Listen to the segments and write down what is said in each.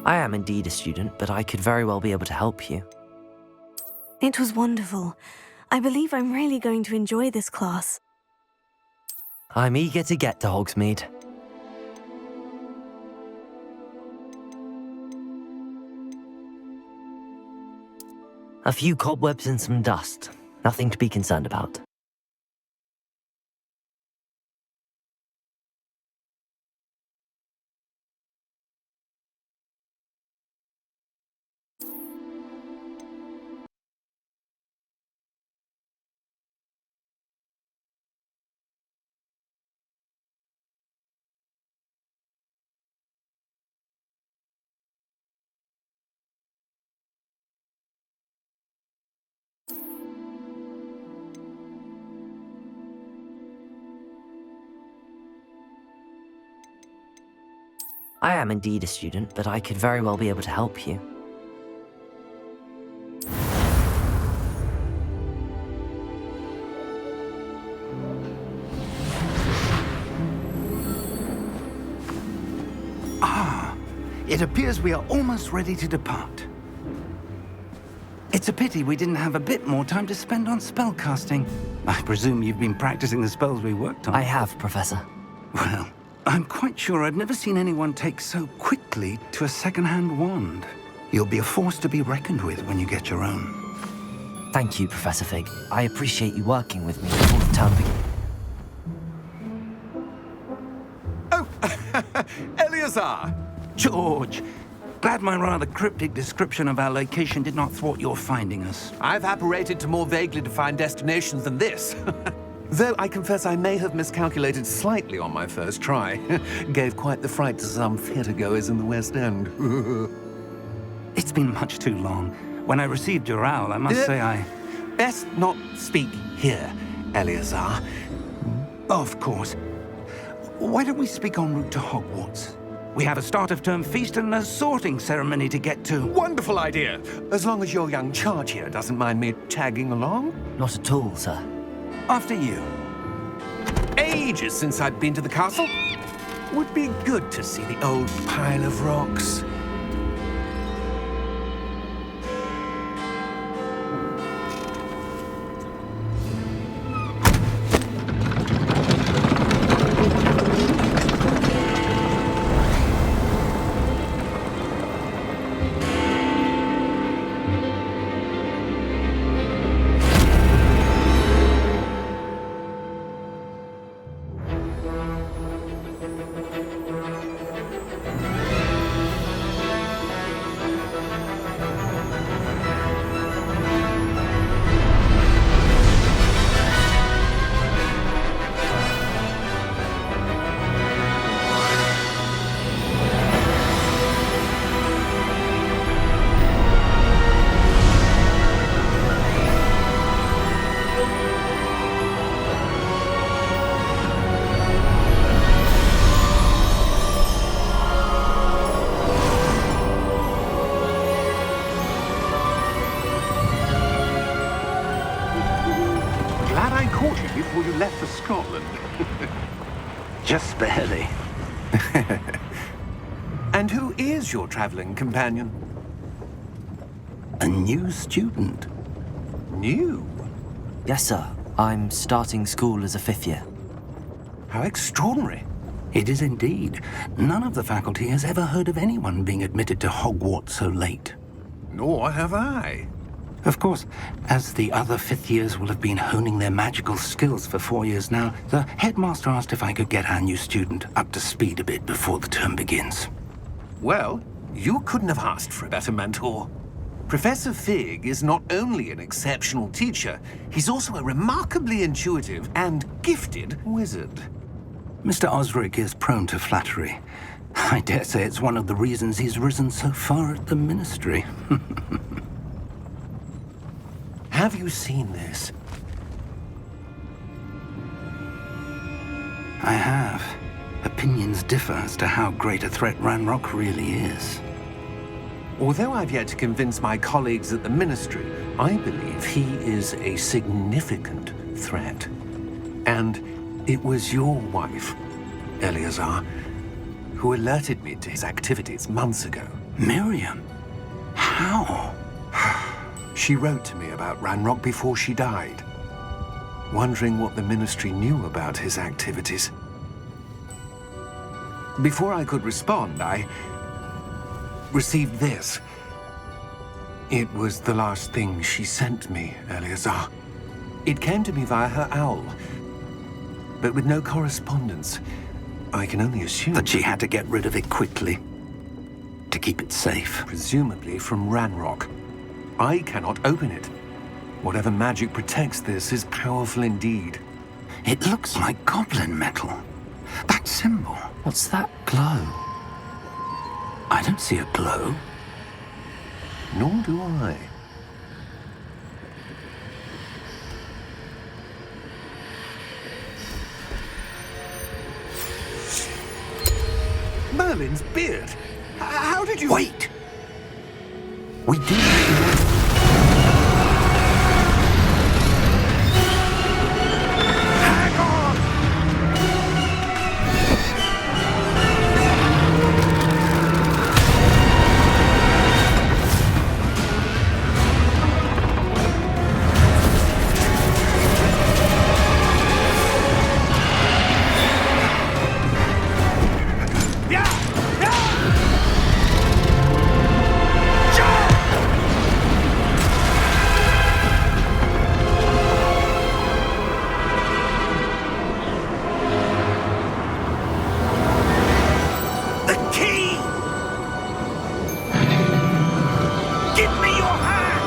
I am indeed a student, but I could very well be able to help you. It was wonderful. I believe I'm really going to enjoy this class. I'm eager to get to Hogsmeade. A few cobwebs and some dust. Nothing to be concerned about. I am indeed a student, but I could very well be able to help you. It appears we are almost ready to depart. It's a pity we didn't have a bit more time to spend on spellcasting. I presume you've been practicing the spells we worked on. I have, Professor. Well, I'm quite sure I've never seen anyone take so quickly to a second-hand wand. You'll be a force to be reckoned with when you get your own. Thank you, Professor Fig. I appreciate you working with me before the term begins. Oh, Eleazar! George, glad my rather cryptic description of our location did not thwart your finding us. I've apparated to more vaguely defined destinations than this. Though I confess I may have miscalculated slightly on my first try. Gave quite the fright to some theatre-goers in the West End. It's been much too long. When I received your owl, I must say I... Best not speak here, Eleazar. Of course. Why don't we speak en route to Hogwarts? We have a start-of-term feast and a sorting ceremony to get to. Wonderful idea! As long as your young charge here doesn't mind me tagging along. Not at all, sir. After you. Ages since I'd been to the castle. Would be good to see the old pile of rocks. Before you left for Scotland. Just barely. And who is your traveling companion? A new student. New? Yes, sir. I'm starting school as a 5th year. How extraordinary. It is indeed. None of the faculty has ever heard of anyone being admitted to Hogwarts so late. Nor have I. Of course, as the other 5th years will have been honing their magical skills for 4 years now, the headmaster asked if I could get our new student up to speed a bit before the term begins. Well, you couldn't have asked for a better mentor. Professor Fig is not only an exceptional teacher, he's also a remarkably intuitive and gifted wizard. Mr. Osric is prone to flattery. I dare say it's one of the reasons he's risen so far at the ministry. Have you seen this? I have. Opinions differ as to how great a threat Ranrock really is. Although I've yet to convince my colleagues at the Ministry, I believe he is a significant threat. And it was your wife, Eleazar, who alerted me to his activities months ago. Miriam? How? She wrote to me about Ranrock before she died, wondering what the Ministry knew about his activities. Before I could respond, I received this. It was the last thing she sent me, Eleazar. It came to me via her owl, but with no correspondence. I can only assume That she had to get rid of it quickly, to keep it safe. presumably from Ranrock. I cannot open it. Whatever magic protects this is powerful indeed. It looks like goblin metal. That symbol. What's that glow? I don't see a glow. Nor do I. Merlin's beard! How did you... Wait! We do. Hang on! The key! Give me your hand!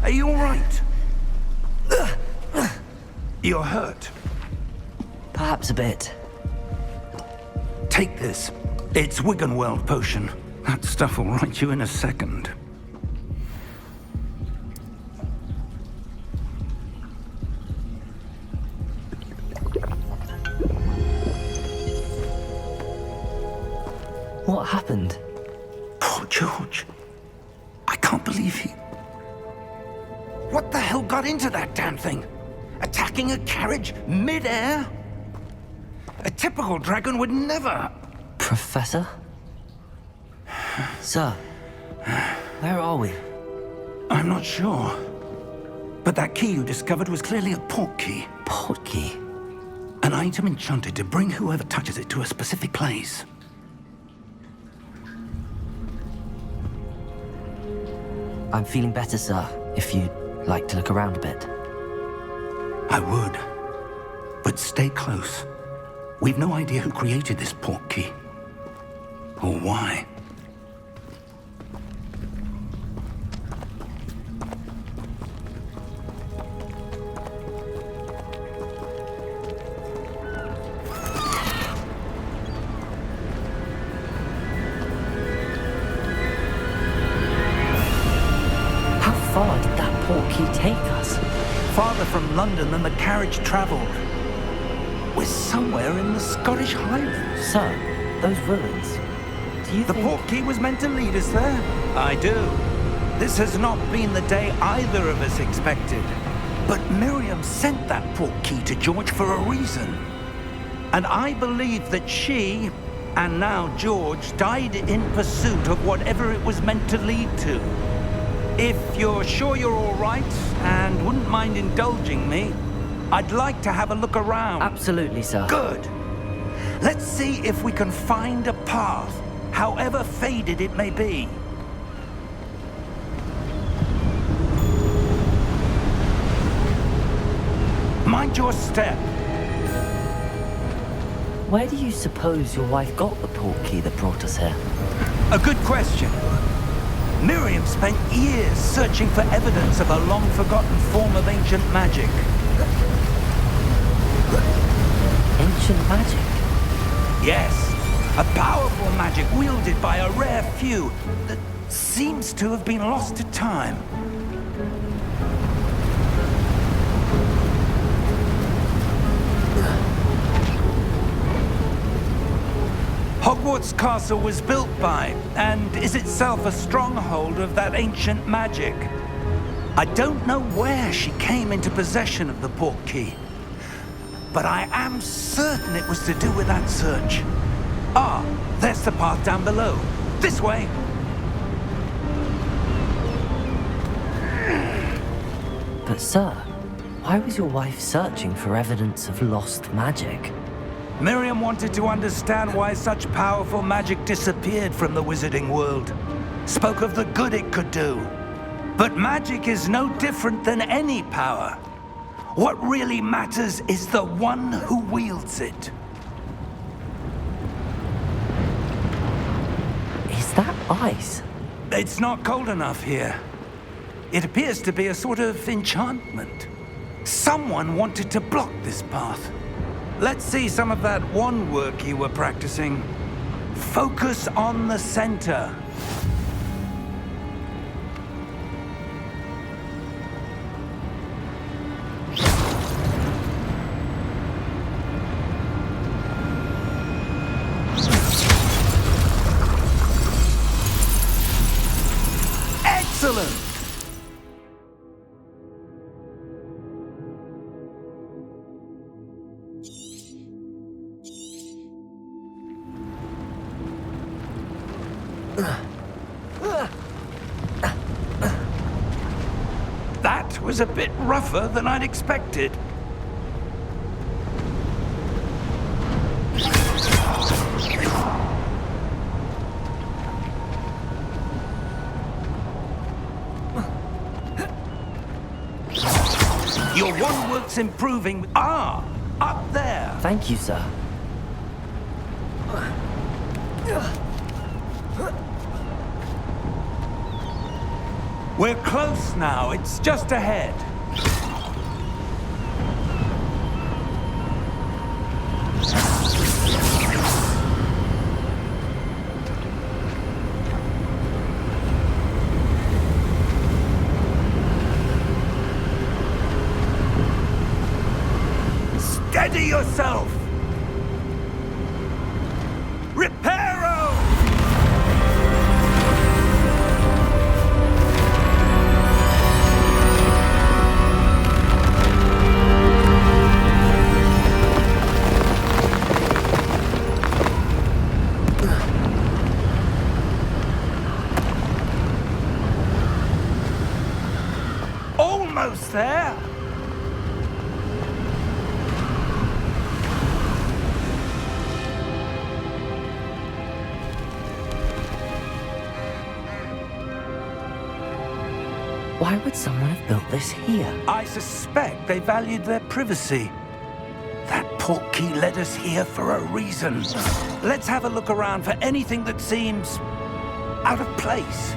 Are you all right? You're hurt. Perhaps a bit. Take this. It's Wiggenweld potion. That stuff will right you in a second. What happened? Poor George. I can't believe he... What the hell got into that damn thing? Attacking a carriage mid-air? A typical dragon would never... Professor? Sir, where are we? I'm not sure. But that key you discovered was clearly a port key. Port key? An item enchanted to bring whoever touches it to a specific place. I'm feeling better, sir, if you'd like to look around a bit. I would. But stay close. We've no idea who created this port key. Or why. How far did that port key take us? Farther from London than the carriage traveled. We're somewhere in the Scottish Highlands. Sir, those ruins. Do you The think... port key was meant to lead us there. I do. This has not been the day either of us expected. But Miriam sent that port key to George for a reason. And I believe that she, and now George, died in pursuit of whatever it was meant to lead to. If you're sure you're all right and wouldn't mind indulging me, I'd like to have a look around. Absolutely, sir. Good. Let's see if we can find a path, however faded it may be. Mind your step. Where do you suppose your wife got the port key that brought us here? A good question. Miriam spent years searching for evidence of a long-forgotten form of ancient magic. Ancient magic? Yes, a powerful magic wielded by a rare few that seems to have been lost to time. Hogwarts Castle was built by, and is itself a stronghold of that ancient magic. I don't know where she came into possession of the portkey, but I am certain it was to do with that search. Ah, there's the path down below. This way. But sir, why was your wife searching for evidence of lost magic? Miriam wanted to understand why such powerful magic disappeared from the wizarding world. Spoke of the good it could do. But magic is no different than any power. What really matters is the one who wields it. Is that ice? It's not cold enough here. It appears to be a sort of enchantment. Someone wanted to block this path. Let's see some of that wand work you were practicing. Focus on the center. Excellent! That was a bit rougher than I'd expected. Your wand work's improving. Ah, up there. Thank you, sir. We're close now. It's just ahead. Steady yourself! Reparo! Almost there! Why would someone have built this here? I suspect they valued their privacy. That portkey led us here for a reason. Let's have a look around for anything that seems out of place.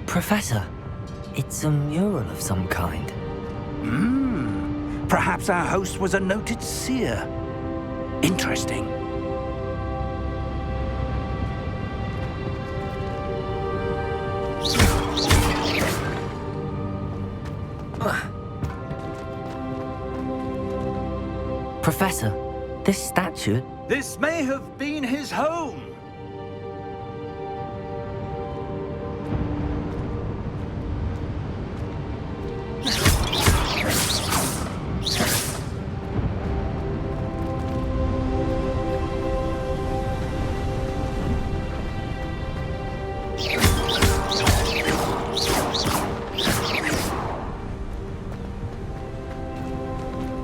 Professor, it's a mural of some kind. Perhaps our host was a noted seer. Interesting. Professor, this statue... This may have been his home.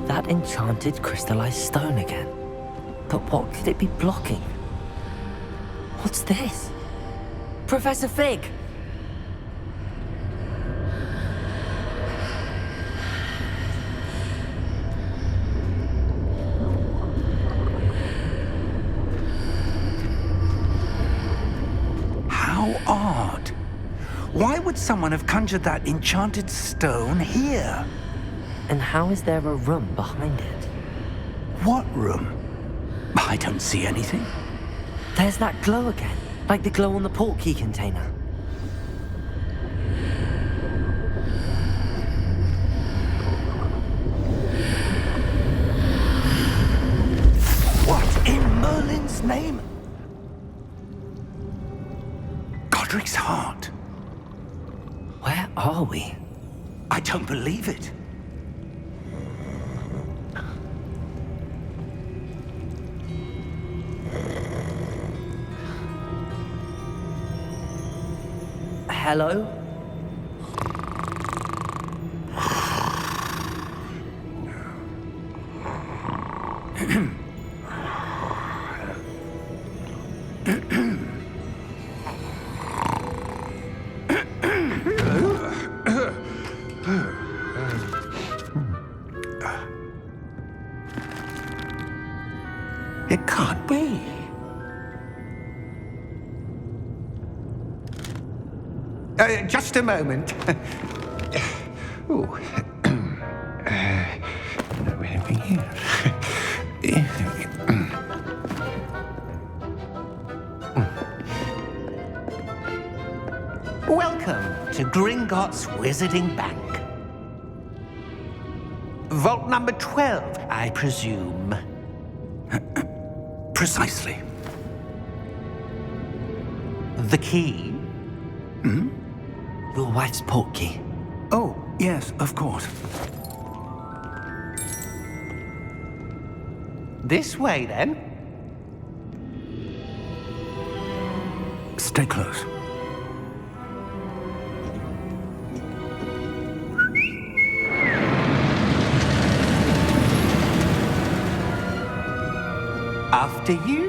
That enchanted crystallized stone again. But what could it be blocking? What's this? Professor Fig! odd. Why would someone have conjured that enchanted stone here? And how is there a room behind it? What room? I don't see anything. There's that glow again, like the glow on the portkey container. What in Merlin's name? Godric's heart. Where are we? I don't believe it. Hello? It can't be. Just a moment. Ooh. Anything here? Welcome to Gringotts Wizarding Bank. Vault number 12, I presume. Precisely. The key? Your wife's portkey. Oh, yes, of course. This way, then. Stay close. After you.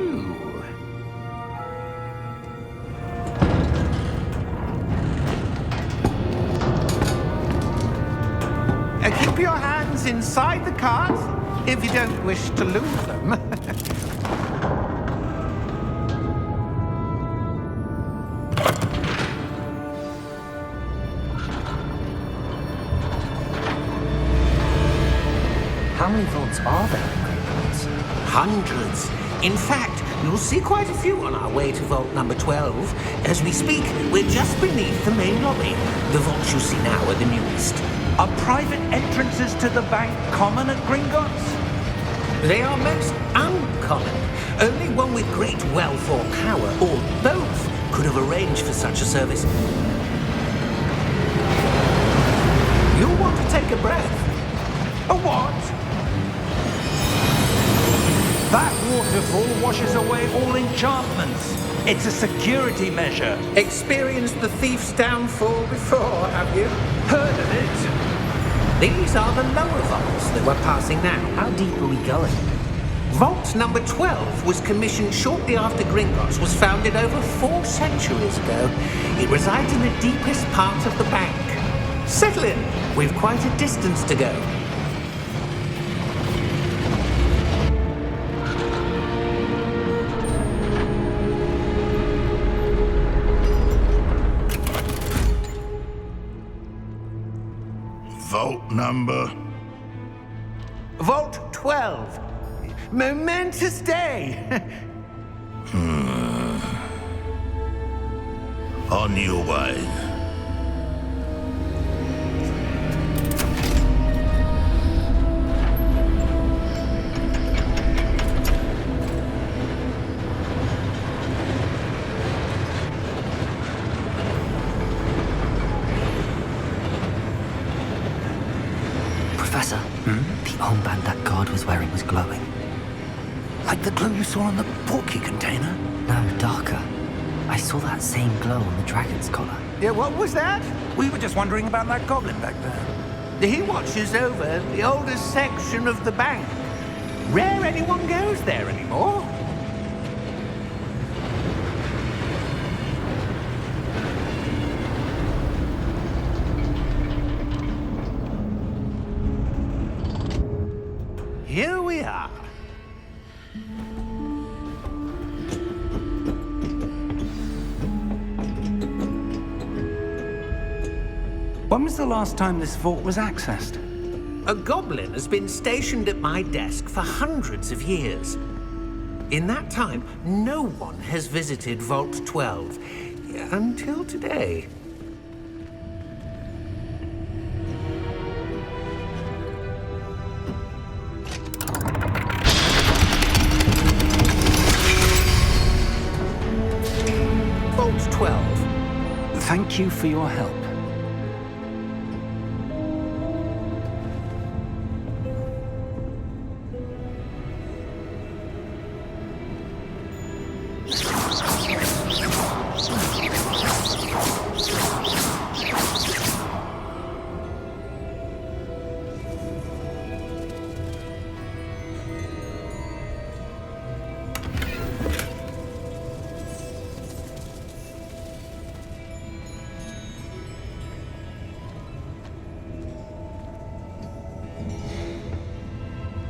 Keep your hands inside the cards if you don't wish to lose them. How many vaults are there in Gringotts? Hundreds. In fact, you'll see quite a few on our way to vault number 12. As we speak, we're just beneath the main lobby. The vaults you see now are the newest. Are private entrances to the bank common at Gringotts? They are most uncommon. Only one with great wealth or power, or both, could have arranged for such a service. You'll want to take a breath. A what? That waterfall washes away all enchantments. It's a security measure. Experienced the thief's downfall before, have you? Heard of it? These are the lower vaults that we're passing now. How deep are we going? Vault number 12 was commissioned shortly after Gringotts was founded over 4 centuries ago. It resides in the deepest part of the bank. Settle in. We've quite a distance to go. Vault number? Vault 12. Momentous day. On your way. Professor, the armband that guard was wearing was glowing. Like the glow you saw on the portkey container? No, darker. I saw that same glow on the dragon's collar. Yeah, what was that? We were just wondering about that goblin back there. He watches over the oldest section of the bank. Rare anyone goes there anymore. Here we are. When was the last time this vault was accessed? A goblin has been stationed at my desk for hundreds of years. In that time, no one has visited Vault 12 until today. Vault 12. Thank you for your help.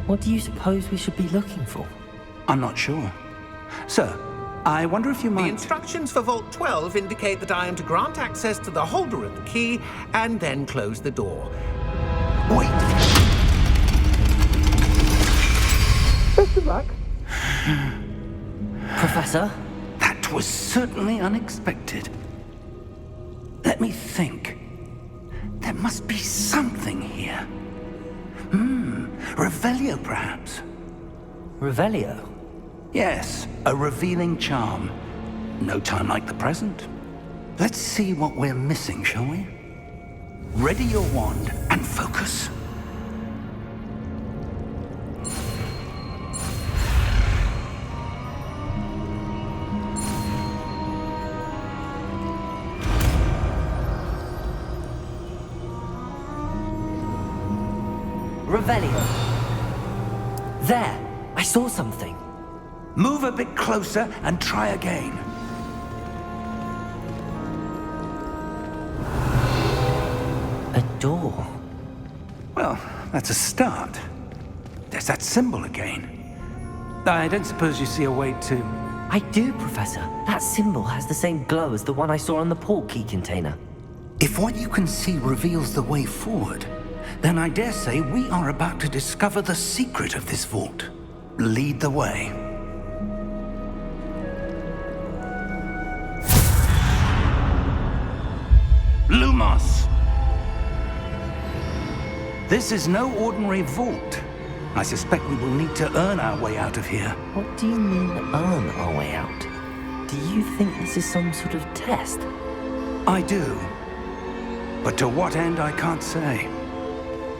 What do you suppose we should be looking for? I'm not sure. Sir, I wonder if you The might... instructions for Vault 12 indicate that I am to grant access to the holder of the key and then close the door. Wait! Best of luck. Professor? That was certainly unexpected. Let me think. There must be something here. Revelio, perhaps? Revelio? Yes, a revealing charm. No time like the present. Let's see what we're missing, shall we? Ready your wand and focus. Revelio. There! I saw something. Move a bit closer and try again. A door. Well, that's a start. There's that symbol again. I don't suppose you see a way to... I do, Professor. That symbol has the same glow as the one I saw on the port key container. If what you can see reveals the way forward, then I dare say we are about to discover the secret of this vault. Lead the way. Lumos! This is no ordinary vault. I suspect we will need to earn our way out of here. What do you mean, earn our way out? Do you think this is some sort of test? I do. But to what end, I can't say.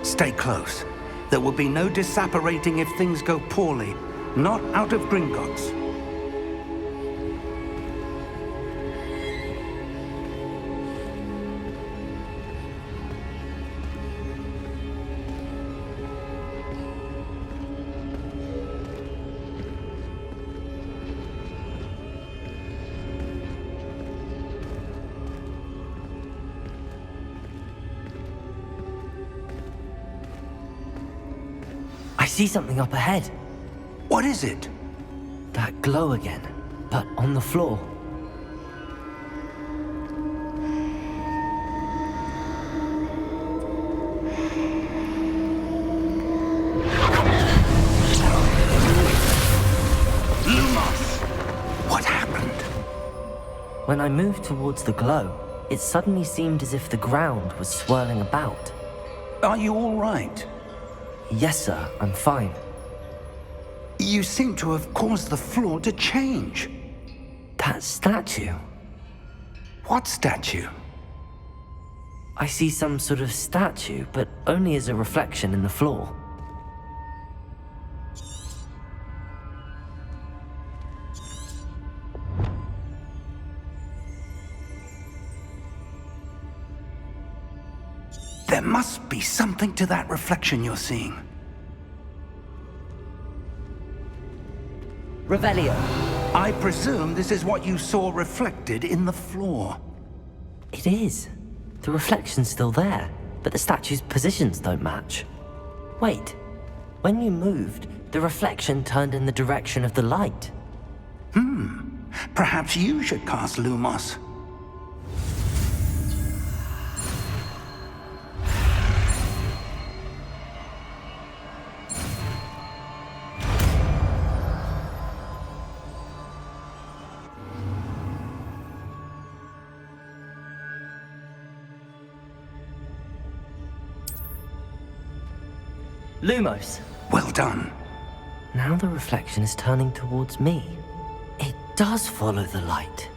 Stay close. There will be no disapparating if things go poorly. Not out of Gringotts. I see something up ahead. What is it? That glow again, but on the floor. Lumos! What happened? When I moved towards the glow, it suddenly seemed as if the ground was swirling about. Are you all right? Yes, sir, I'm fine. You seem to have caused the floor to change. That statue. What statue? I see some sort of statue, but only as a reflection in the floor. There must be something to that reflection you're seeing. Revelio. I presume this is what you saw reflected in the floor. It is. The reflection's still there, but the statue's positions don't match. Wait. When you moved, the reflection turned in the direction of the light. Perhaps you should cast Lumos. Lumos. Well done. Now the reflection is turning towards me. It does follow the light.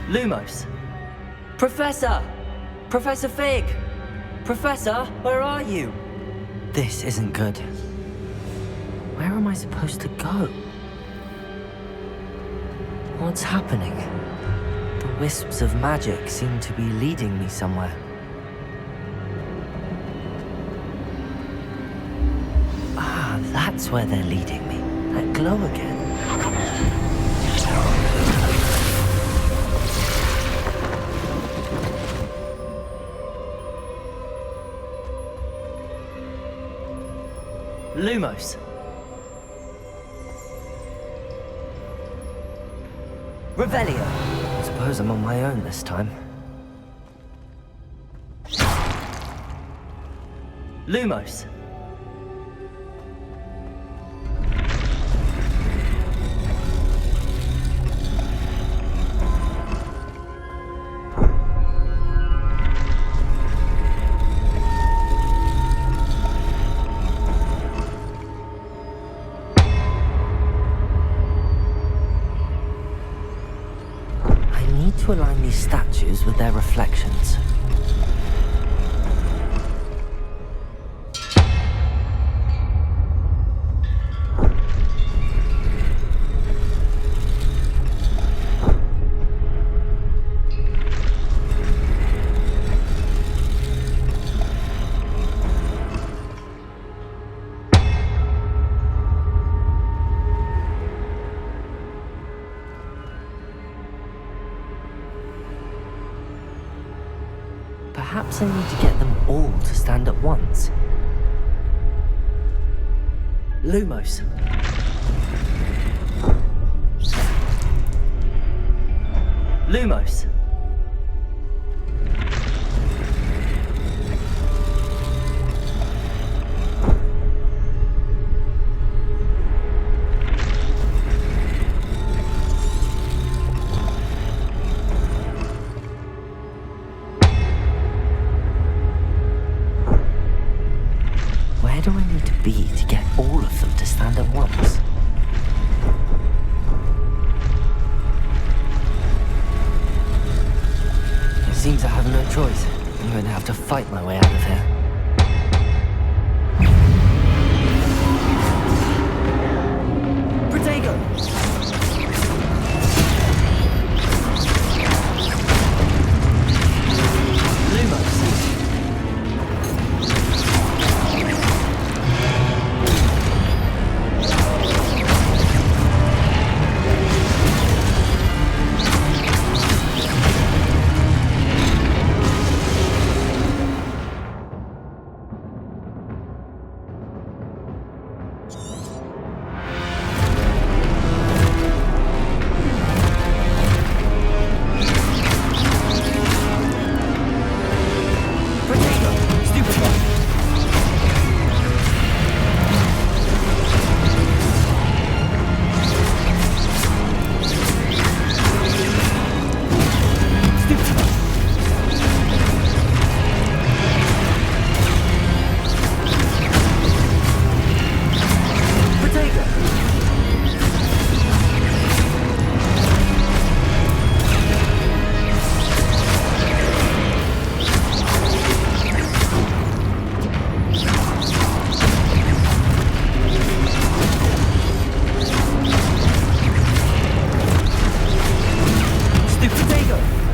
Lumos. Professor! Professor Fig! Professor, where are you? This isn't good. Where am I supposed to go? What's happening? The wisps of magic seem to be leading me somewhere. Ah, that's where they're leading me. That glow again. Lumos. Revelio. I suppose I'm on my own this time. Lumos. To align these statues with their reflections. Perhaps I need to get them all to stand at once. Lumos. Lumos. Where do I need to be to get all of them to stand at once? It seems I have no choice. I'm going to have to fight my way out of here. Protego!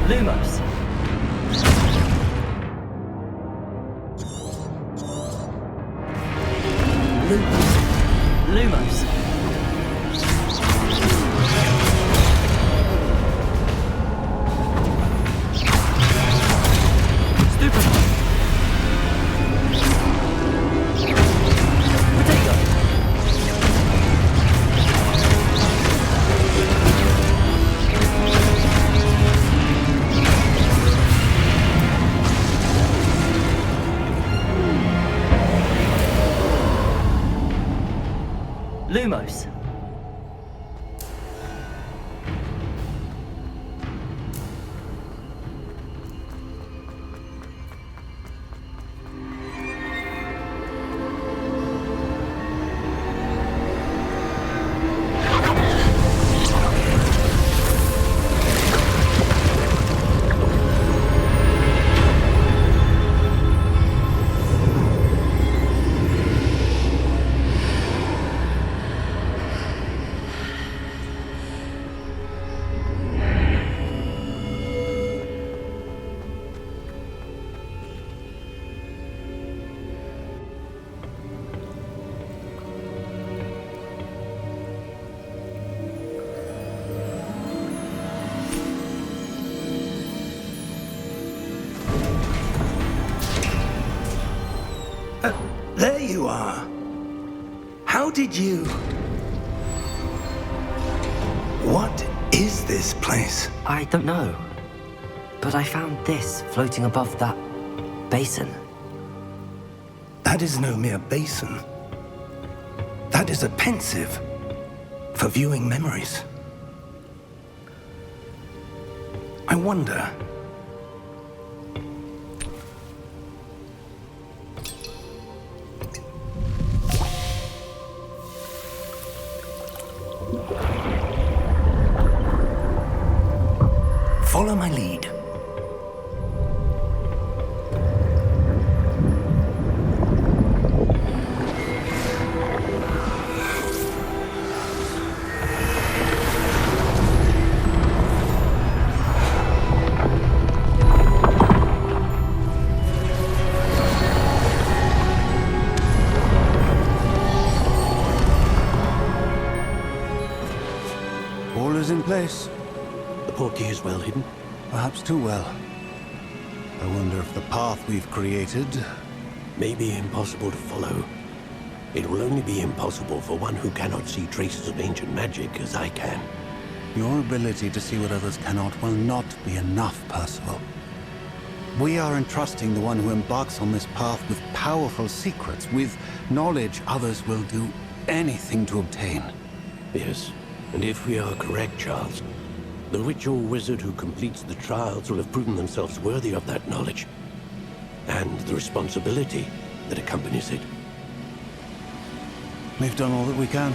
Lumos. Lumos. Lumos. Lumos. There you are. How did you... What is this place? I don't know. But I found this floating above that basin. That is no mere basin. That is a pensive for viewing memories. I wonder... Follow my lead. All is in place. The portkey is well hidden. Perhaps too well. I wonder if the path we've created... May be impossible to follow. It will only be impossible for one who cannot see traces of ancient magic as I can. Your ability to see what others cannot will not be enough, Percival. We are entrusting the one who embarks on this path with powerful secrets, with knowledge others will do anything to obtain. Yes, and if we are correct, Charles, the witch or wizard who completes the trials will have proven themselves worthy of that knowledge, and the responsibility that accompanies it. We've done all that we can.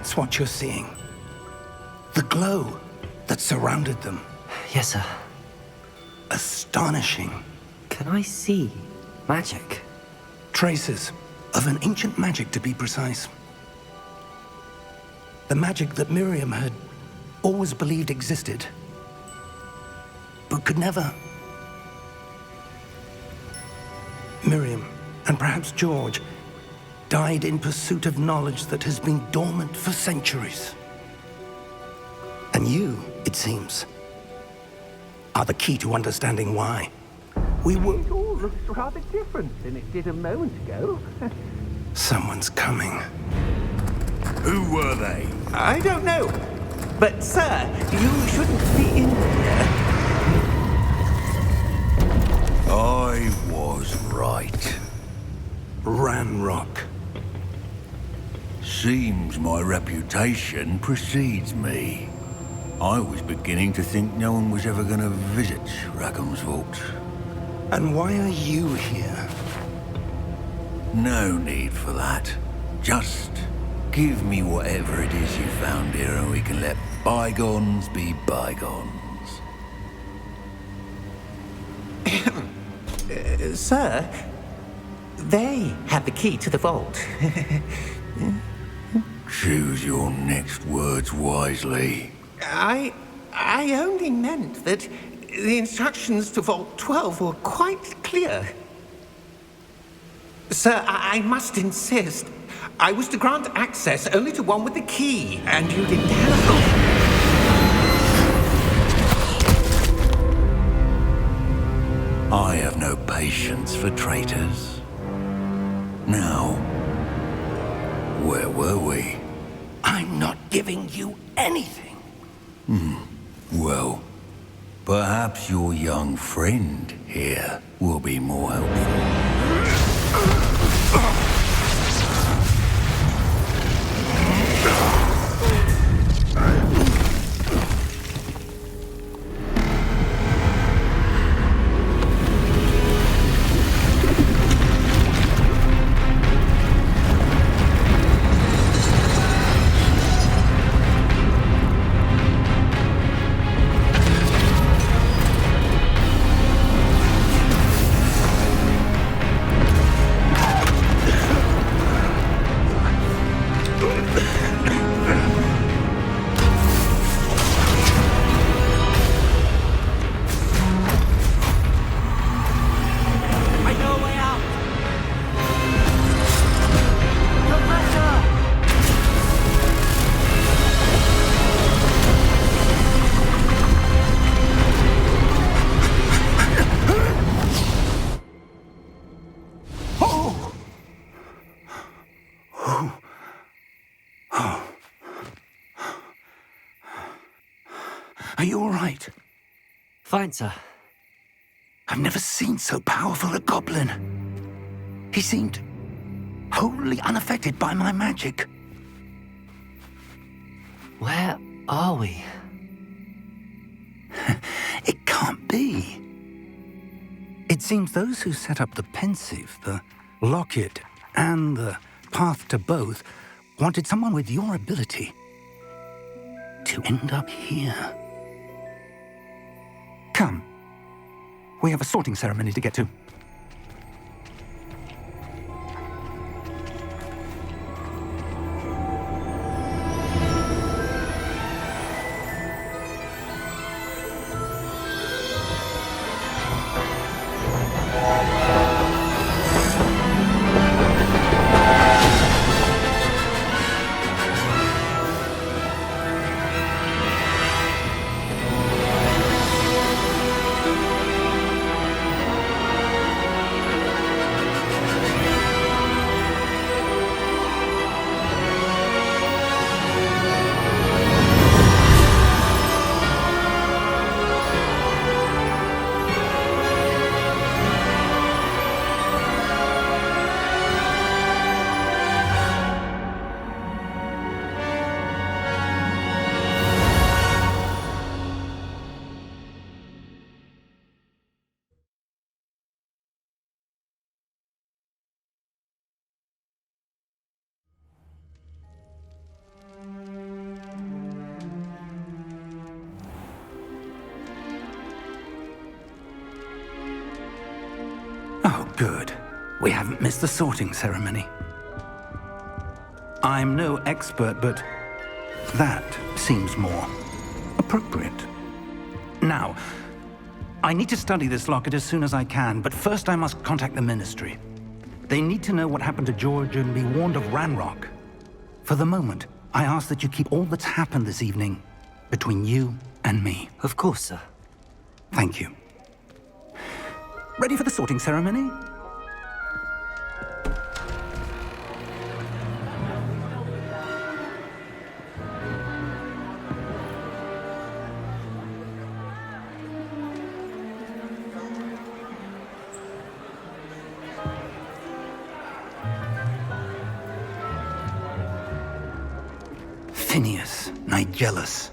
That's what you're seeing. The glow that surrounded them. Yes, sir. Astonishing. Can I see magic? Traces of an ancient magic, to be precise. The magic that Miriam had always believed existed, but could never. Miriam, and perhaps George, died in pursuit of knowledge that has been dormant for centuries. And you, it seems, are the key to understanding why. We were... It all looks rather different than it did a moment ago. Someone's coming. Who were they? I don't know. But, sir, you shouldn't be in here. I was right. Ranrock. Seems my reputation precedes me. I was beginning to think no one was ever going to visit Rackham's vault. And why are you here? No need for that. Just give me whatever it is you found here and we can let bygones be bygones. Sir, they have the key to the vault. Choose your next words wisely. I only meant that the instructions to Vault 12 were quite clear. Sir, I must insist. I was to grant access only to one with the key, and you didn't have... I have no patience for traitors. Now, where were we? I'm not giving you anything. Well, perhaps your young friend here will be more helpful. Are you all right? Fine, sir. I've never seen so powerful a goblin. He seemed wholly unaffected by my magic. Where are we? It can't be. It seems those who set up the pensive, the locket, and the path to both wanted someone with your ability to end up here. Come. We have a sorting ceremony to get to. Good. We haven't missed the sorting ceremony. I'm no expert, but that seems more appropriate. Now, I need to study this locket as soon as I can, but first I must contact the Ministry. They need to know what happened to George and be warned of Ranrock. For the moment, I ask that you keep all that's happened this evening between you and me. Of course, sir. Thank you. Ready for the sorting ceremony? Phineas, Nigellus,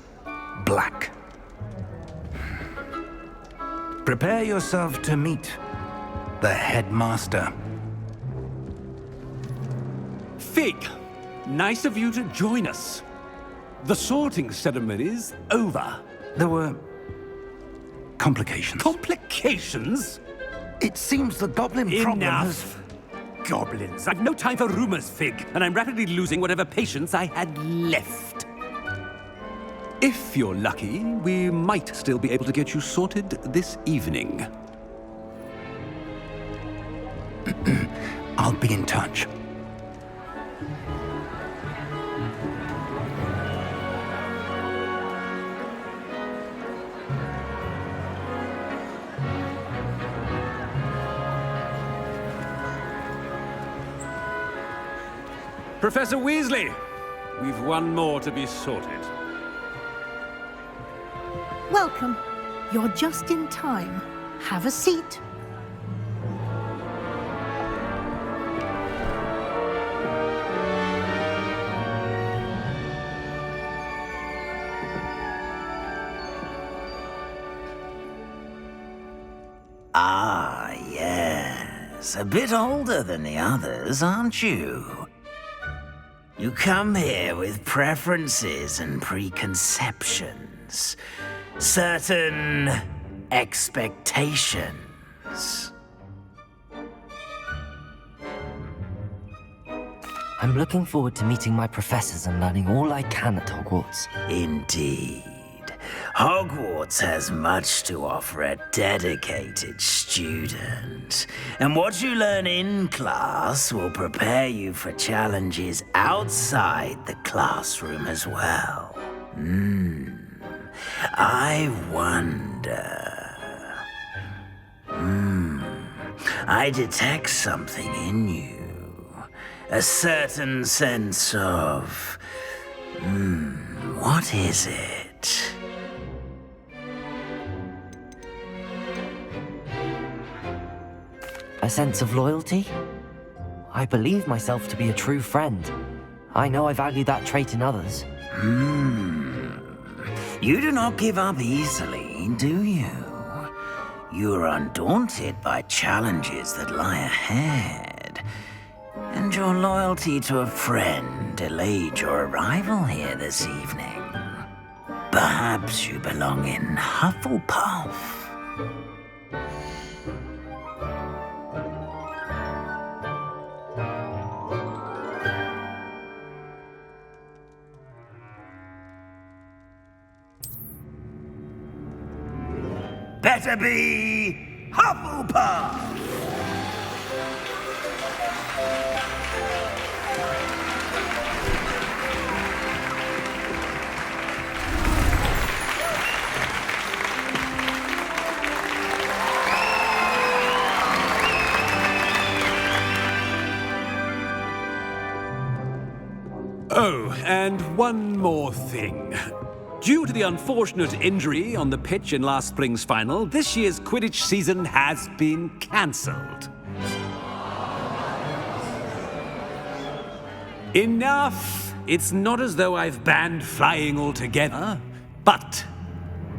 Black. Prepare yourself to meet the headmaster. Fig, nice of you to join us. The sorting ceremony's over. There were complications. Complications? It seems the goblin problem has... Enough! Goblins. I've no time for rumors, Fig, and I'm rapidly losing whatever patience I had left. If you're lucky, we might still be able to get you sorted this evening. I'll be in touch. Professor Weasley, we've one more to be sorted. Welcome. You're just in time. Have a seat. Ah, yes. A bit older than the others, aren't you? You come here with preferences and preconceptions. Certain expectations. I'm looking forward to meeting my professors and learning all I can at Hogwarts. Indeed. Hogwarts has much to offer a dedicated student. And what you learn in class will prepare you for challenges outside the classroom as well. I wonder... I detect something in you. A certain sense of... what is it? A sense of loyalty? I believe myself to be a true friend. I know I value that trait in others. You do not give up easily, do you? You are undaunted by challenges that lie ahead. And your loyalty to a friend delayed your arrival here this evening. Perhaps you belong in Hufflepuff. Better be Hufflepuff! Oh, and one more thing. Due to the unfortunate injury on the pitch in last spring's final, this year's Quidditch season has been cancelled. Enough! It's not as though I've banned flying altogether, but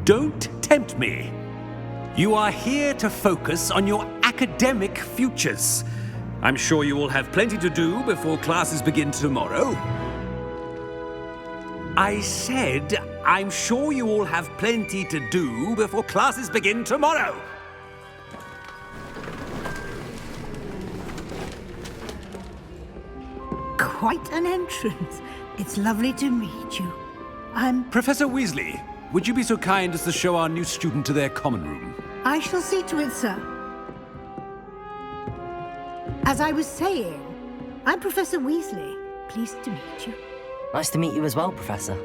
don't tempt me. You are here to focus on your academic futures. I'm sure you will have plenty to do before classes begin tomorrow. I said, I'm sure you all have plenty to do before classes begin tomorrow. quite an entrance. It's lovely to meet you. Professor Weasley, would you be so kind as to show our new student to their common room? I shall see to it, sir. As I was saying, I'm Professor Weasley. Pleased to meet you. Nice to meet you as well, Professor.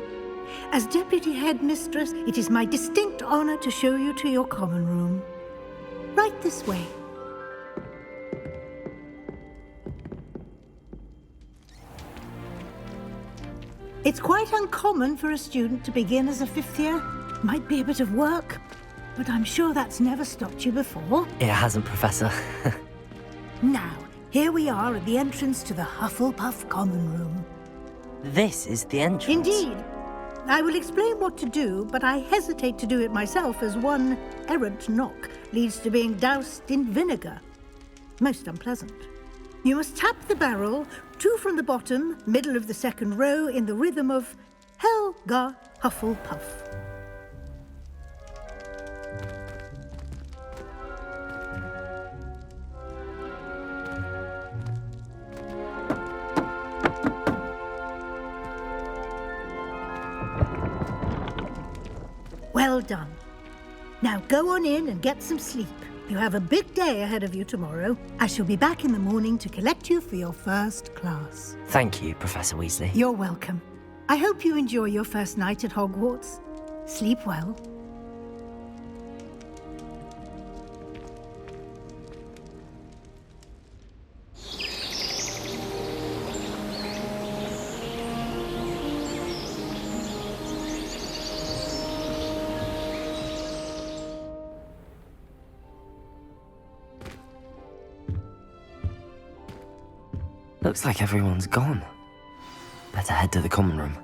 As Deputy Headmistress, it is my distinct honor to show you to your common room. Right this way. It's quite uncommon for a student to begin as a fifth year. Might be a bit of work, but I'm sure that's never stopped you before. It hasn't, Professor. Now, here we are at the entrance to the Hufflepuff Common Room. This is the entrance. Indeed. I will explain what to do, but I hesitate to do it myself as one errant knock leads to being doused in vinegar. Most unpleasant. You must tap the barrel, 2 from the bottom, middle of the second row, in the rhythm of Helga Hufflepuff. Well done. Now go on in and get some sleep. You have a big day ahead of you tomorrow. I shall be back in the morning to collect you for your first class. Thank you, Professor Weasley. You're welcome. I hope you enjoy your first night at Hogwarts. Sleep well. Looks like everyone's gone. Better head to the common room.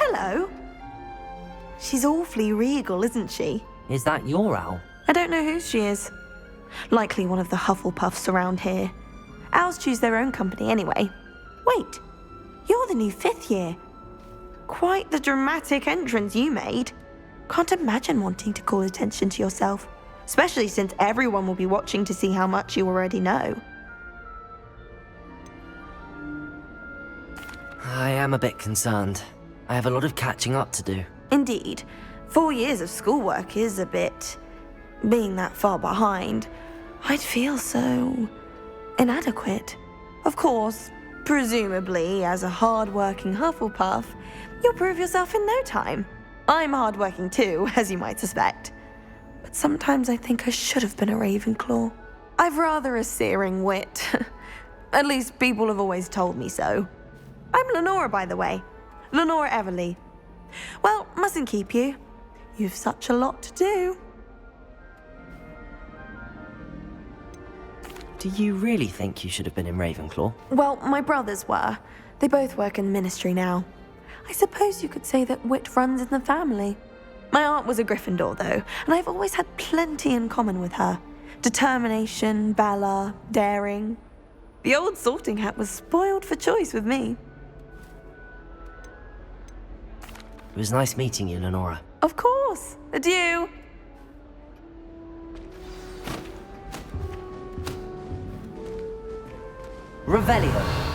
Hello. She's awfully regal, isn't she? Is that your owl? I don't know who she is. Likely one of the Hufflepuffs around here. Owls choose their own company anyway. Wait, you're the new 5th year. Quite the dramatic entrance you made. Can't imagine wanting to call attention to yourself, especially since everyone will be watching to see how much you already know. I am a bit concerned. I have a lot of catching up to do. Indeed. 4 years of schoolwork is a bit... Being that far behind, I'd feel so... inadequate. Of course, presumably, as a hard-working Hufflepuff, you'll prove yourself in no time. I'm hard-working too, as you might suspect. But sometimes I think I should have been a Ravenclaw. I've rather a searing wit. At least people have always told me so. I'm Lenora, by the way. Lenora Everly. Well, mustn't keep you. You've such a lot to do. Do you really think you should have been in Ravenclaw? Well, my brothers were. They both work in ministry now. I suppose you could say that wit runs in the family. My aunt was a Gryffindor, though, and I've always had plenty in common with her. Determination, valor, daring. The old sorting hat was spoiled for choice with me. It was nice meeting you, Lenora. Of course. Adieu. Revelio.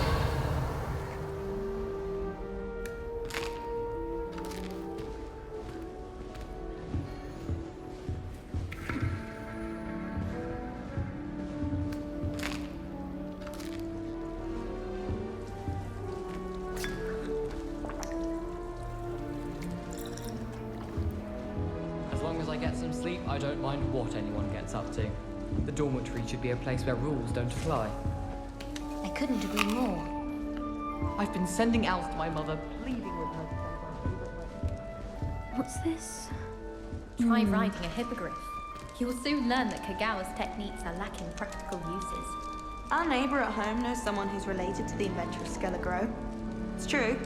I don't mind what anyone gets up to. The dormitory should be a place where rules don't apply. I couldn't agree more. I've been sending owls to my mother, pleading with her. What's this? Try writing a hippogriff. You'll soon learn that Kagawa's techniques are lacking practical uses. Our neighbour at home knows someone who's related to the inventor of Skelegro. It's true.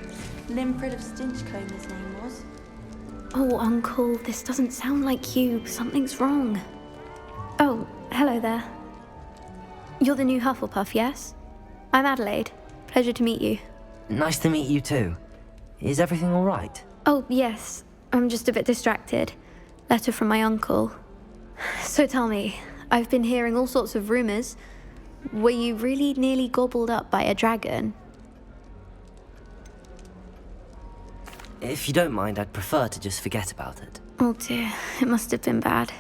Limfrid of Stinchcombe his name was. Oh, Uncle, this doesn't sound like you. Something's wrong. Oh, hello there. You're the new Hufflepuff, yes? I'm Adelaide. Pleasure to meet you. Nice to meet you too. Is everything all right? Oh, yes. I'm just a bit distracted. Letter from my uncle. So tell me, I've been hearing all sorts of rumors. Were you really nearly gobbled up by a dragon? If you don't mind, I'd prefer to just forget about it. Oh dear, it must have been bad.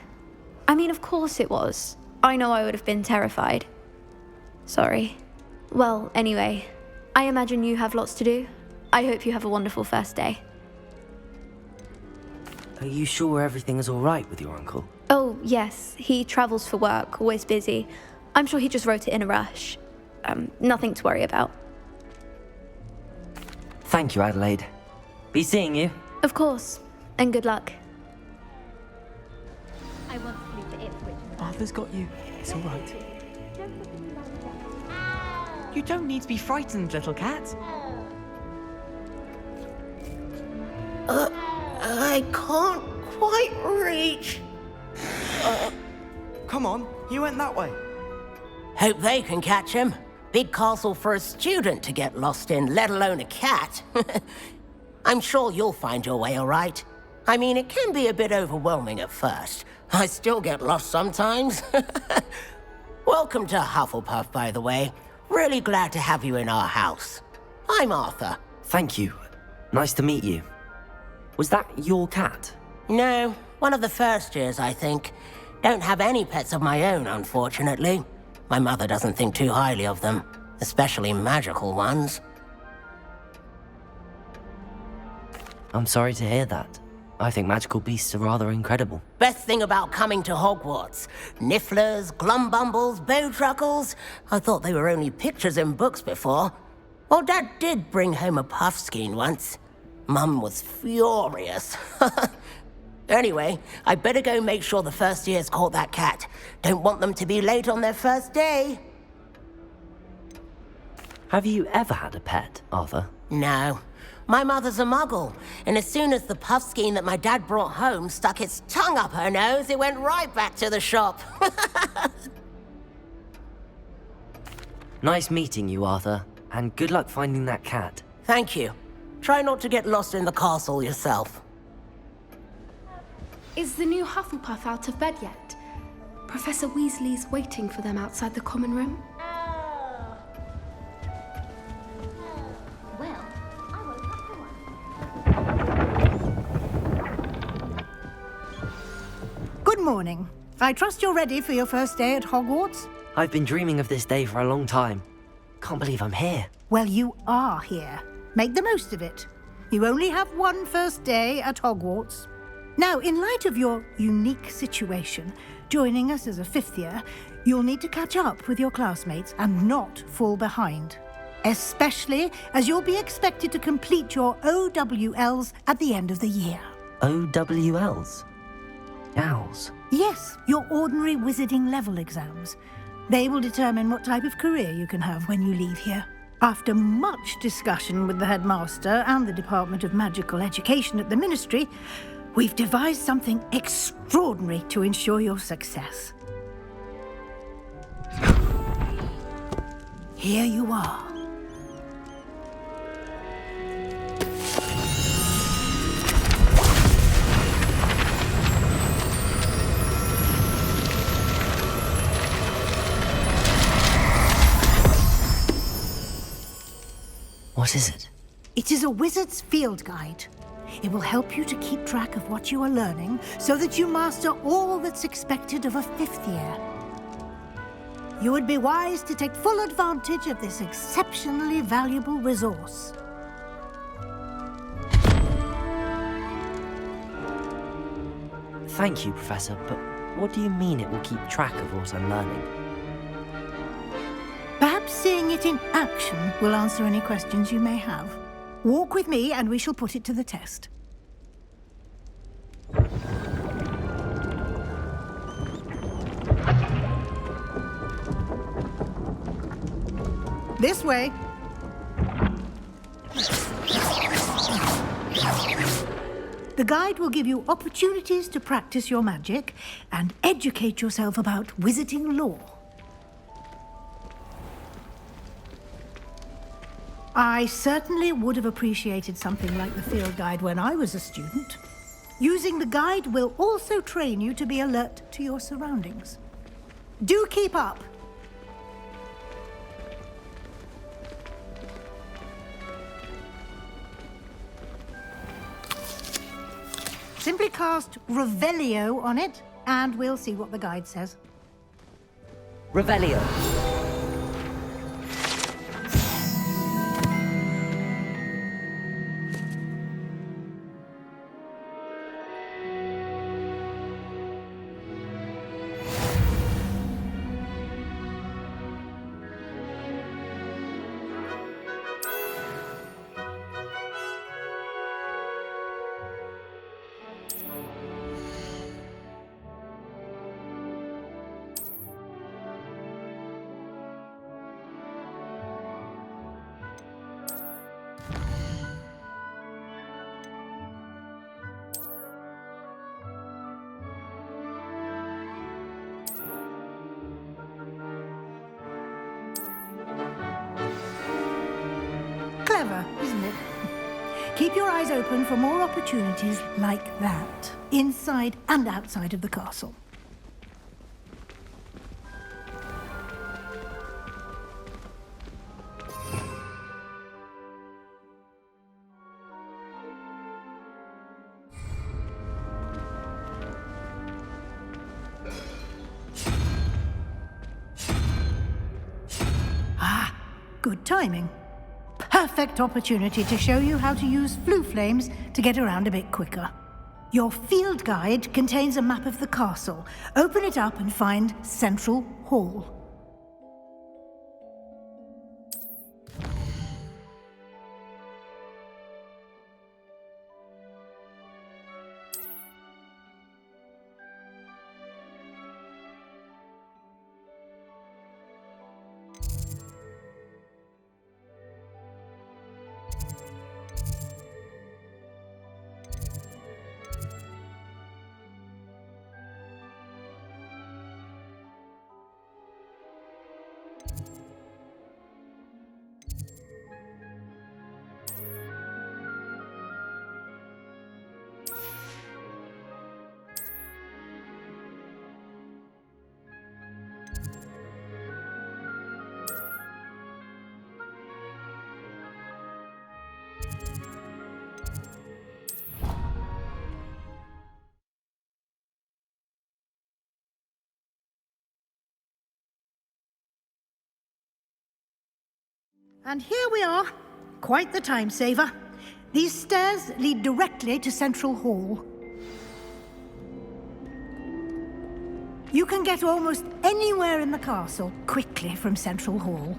I mean, of course it was. I know I would have been terrified. Sorry. Well, anyway, I imagine you have lots to do. I hope you have a wonderful first day. Are you sure everything is all right with your uncle? Oh, yes. He travels for work, always busy. I'm sure he just wrote it in a rush. Nothing to worry about. Thank you, Adelaide. Be seeing you. Of course. And good luck. I once flew to Ipswich. Arthur's got you. It's all right. You don't need to be frightened, little cat. I can't quite reach. Come on, you went that way. Hope they can catch him. Big castle for a student to get lost in, let alone a cat. I'm sure you'll find your way all right. I mean, it can be a bit overwhelming at first. I still get lost sometimes. Welcome to Hufflepuff, by the way. Really glad to have you in our house. I'm Arthur. Thank you. Nice to meet you. Was that your cat? No, one of the first years, I think. Don't have any pets of my own, unfortunately. My mother doesn't think too highly of them, especially magical ones. I'm sorry to hear that. I think magical beasts are rather incredible. Best thing about coming to Hogwarts. Nifflers, glumbumbles, bowtruckles. I thought they were only pictures in books before. Well, Dad did bring home a puffskein once. Mum was furious. Anyway, I better go make sure the first years caught that cat. Don't want them to be late on their first day. Have you ever had a pet, Arthur? No. My mother's a muggle, and as soon as the puffskein that my dad brought home stuck its tongue up her nose, it went right back to the shop. Nice meeting you, Arthur, and good luck finding that cat. Thank you. Try not to get lost in the castle yourself. Is the new Hufflepuff out of bed yet? Professor Weasley's waiting for them outside the common room. Well, I woke up for one. Good morning. I trust you're ready for your first day at Hogwarts? I've been dreaming of this day for a long time. Can't believe I'm here. Well, you are here. Make the most of it. You only have one first day at Hogwarts. Now, in light of your unique situation, joining us as a fifth year, you'll need to catch up with your classmates and not fall behind. Especially as you'll be expected to complete your OWLs at the end of the year. OWLs? Owls? Yes, your ordinary wizarding level exams. They will determine what type of career you can have when you leave here. After much discussion with the headmaster and the Department of Magical Education at the Ministry, we've devised something extraordinary to ensure your success. Here you are. What is it? It is a wizard's field guide. It will help you to keep track of what you are learning so that you master all that's expected of a fifth year. You would be wise to take full advantage of this exceptionally valuable resource. Thank you, Professor, but What do you mean it will keep track of what I'm learning? Perhaps seeing it in action will answer any questions you may have. Walk with me and we shall put it to the test. This way. The guide will give you opportunities to practice your magic and educate yourself about wizarding lore. I certainly would have appreciated something like the field guide when I was a student. Using the guide will also train you to be alert to your surroundings. Do keep up! Simply cast Revelio on it, and we'll see what the guide says. Revelio. Clever, isn't it? Keep your eyes open for more opportunities like that, inside and outside of the castle. Ah, good timing. Perfect opportunity to show you how to use flue flames to get around a bit quicker. Your field guide contains a map of the castle. Open it up and find Central Hall. And here we are. Quite the time saver. These stairs lead directly to Central Hall. You can get almost anywhere in the castle quickly from Central Hall.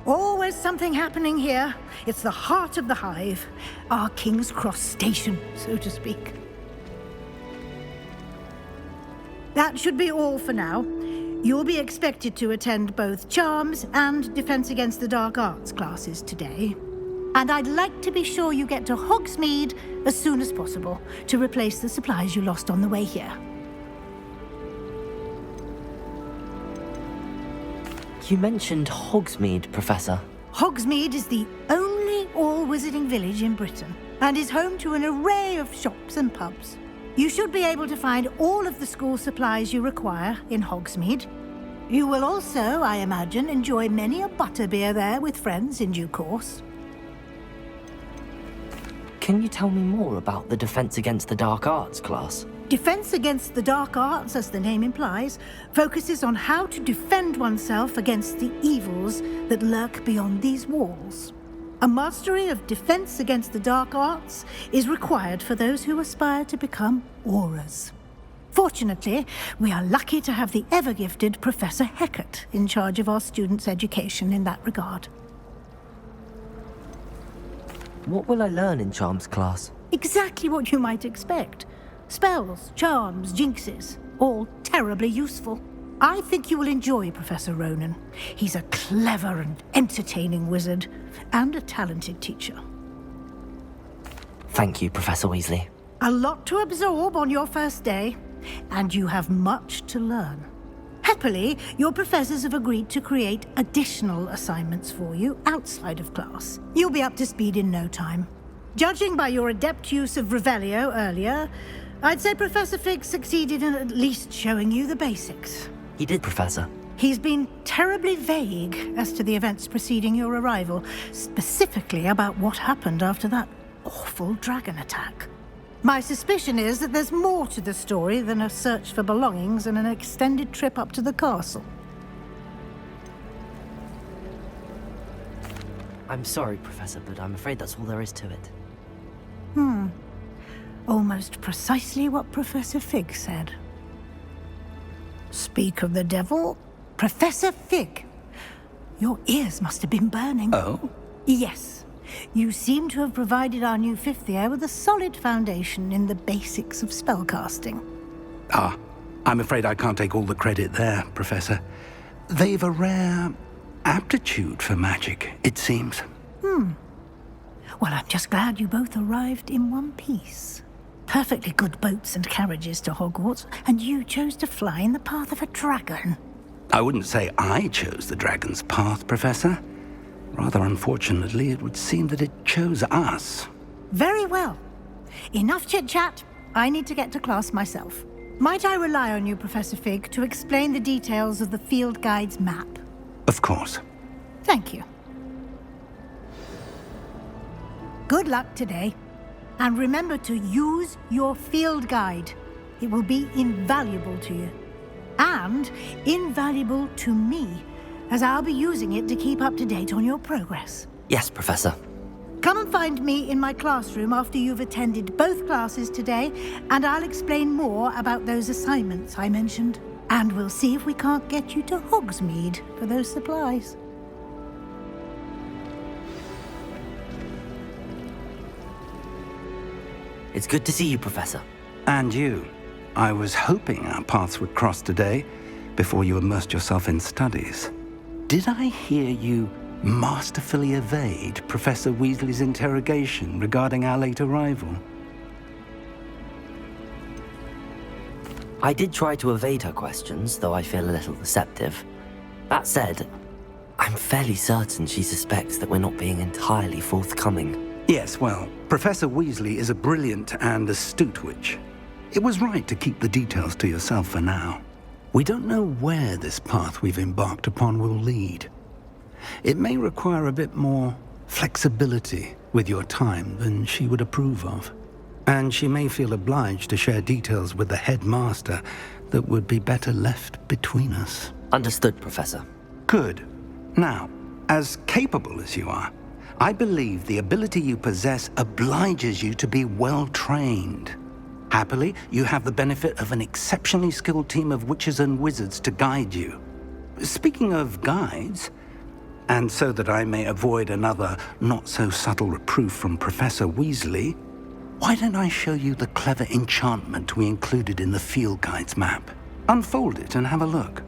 Always something happening here. It's the heart of the hive, our King's Cross station, so to speak. That should be all for now. You'll be expected to attend both Charms and Defense Against the Dark Arts classes today. And I'd like to be sure you get to Hogsmeade as soon as possible to replace the supplies you lost on the way here. You mentioned Hogsmeade, Professor. Hogsmeade is the only all-wizarding village in Britain and is home to an array of shops and pubs. You should be able to find all of the school supplies you require in Hogsmeade. You will also, I imagine, enjoy many a butterbeer there with friends in due course. Can you tell me more about the Defense Against the Dark Arts class? Defense Against the Dark Arts, as the name implies, focuses on how to defend oneself against the evils that lurk beyond these walls. A mastery of Defense Against the Dark Arts is required for those who aspire to become Aurors. Fortunately, we are lucky to have the ever-gifted Professor Hecat in charge of our students' education in that regard. What will I learn in Charms class? Exactly what you might expect. Spells, charms, jinxes, all terribly useful. I think you will enjoy Professor Ronan. He's a clever and entertaining wizard, and a talented teacher. Thank you, Professor Weasley. A lot to absorb on your first day, and you have much to learn. Happily, your professors have agreed to create additional assignments for you outside of class. You'll be up to speed in no time. Judging by your adept use of Revelio earlier, I'd say Professor Fig succeeded in at least showing you the basics. He did, Professor. He's been terribly vague as to the events preceding your arrival, specifically about what happened after that awful dragon attack. My suspicion is that there's more to the story than a search for belongings and an extended trip up to the castle. I'm sorry, Professor, but I'm afraid that's all there is to it. Almost precisely what Professor Fig said. Speak of the devil, Professor Fig. Your ears must have been burning. Oh? Yes. You seem to have provided our new fifth year with a solid foundation in the basics of spellcasting. Ah, I'm afraid I can't take all the credit there, Professor. They've a rare aptitude for magic, it seems. Well, I'm just glad you both arrived in one piece. Perfectly good boats and carriages to Hogwarts, and you chose to fly in the path of a dragon. I wouldn't say I chose the dragon's path, Professor. Rather unfortunately, it would seem that it chose us. Very well. Enough chit-chat. I need to get to class myself. Might I rely on you, Professor Fig, to explain the details of the field guide's map? Of course. Thank you. Good luck today. And remember to use your field guide. It will be invaluable to you. And invaluable to me, as I'll be using it to keep up to date on your progress. Yes, Professor. Come and find me in my classroom after you've attended both classes today, and I'll explain more about those assignments I mentioned. And we'll see if we can't get you to Hogsmeade for those supplies. It's good to see you, Professor. And you. I was hoping our paths would cross today, before you immersed yourself in studies. Did I hear you masterfully evade Professor Weasley's interrogation regarding our late arrival? I did try to evade her questions, though I feel a little deceptive. That said, I'm fairly certain she suspects that we're not being entirely forthcoming. Yes, well, Professor Weasley is a brilliant and astute witch. It was right to keep the details to yourself for now. We don't know where this path we've embarked upon will lead. It may require a bit more flexibility with your time than she would approve of. And she may feel obliged to share details with the headmaster that would be better left between us. Understood, Professor. Good. Now, as capable as you are, I believe the ability you possess obliges you to be well trained. Happily, you have the benefit of an exceptionally skilled team of witches and wizards to guide you. Speaking of guides, and so that I may avoid another not-so-subtle reproof from Professor Weasley, why don't I show you the clever enchantment we included in the field guide's map? Unfold it and have a look.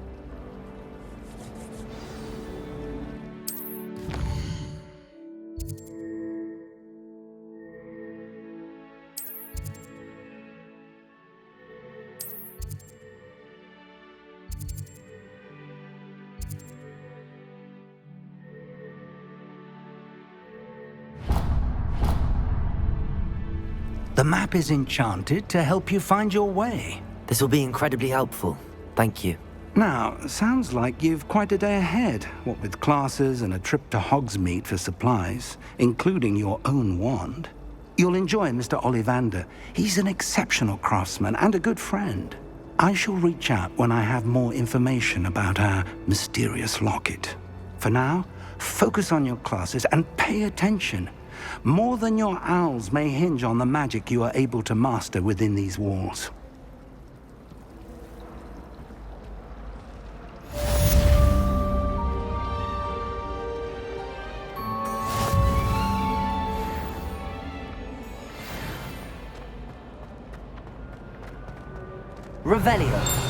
The map is enchanted to help you find your way. This will be incredibly helpful. Thank you. Now, sounds like you've quite a day ahead, what with classes and a trip to Hogsmeade for supplies, including your own wand. You'll enjoy Mr. Ollivander. He's an exceptional craftsman and a good friend. I shall reach out when I have more information about our mysterious locket. For now, focus on your classes and pay attention. More than your owls may hinge on the magic you are able to master within these walls. Revelio.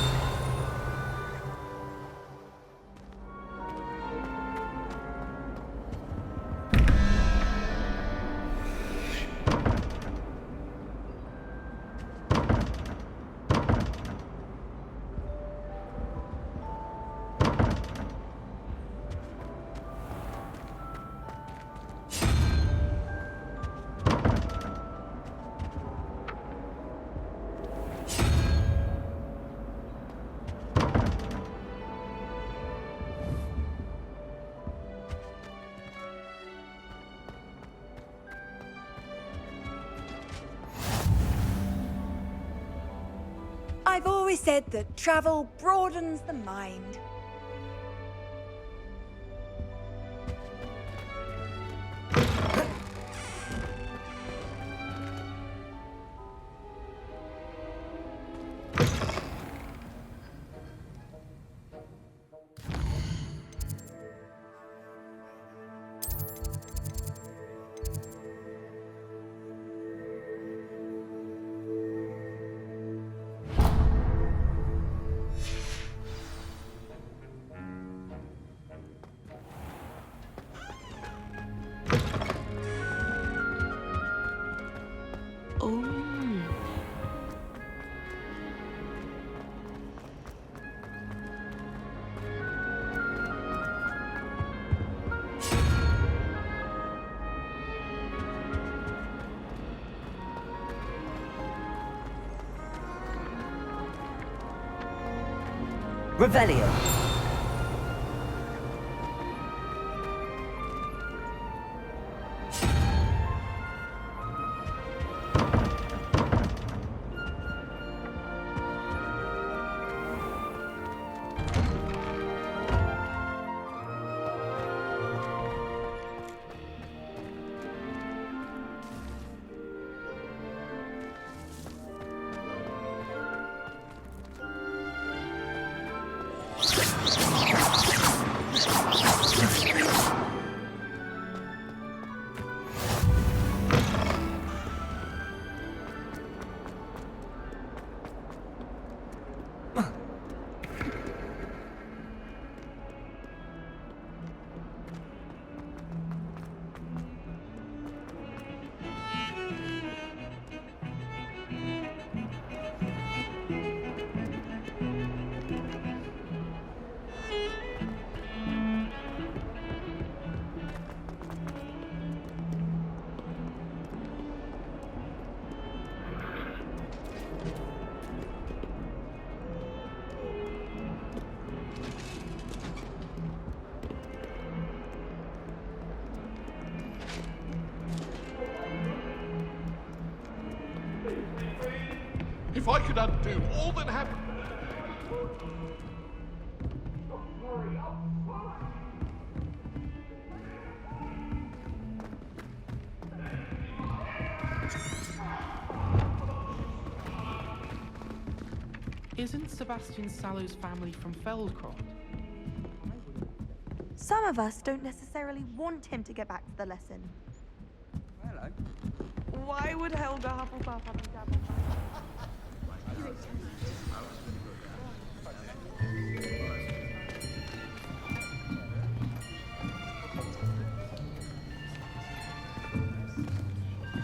I've always said that travel broadens the mind. Revelio. If I could undo all that happened... Isn't Sebastian Sallow's family from Feldcroft? Some of us don't necessarily want him to get back to the lesson. Hello. Why would Helga Hufflepuff have a dabble?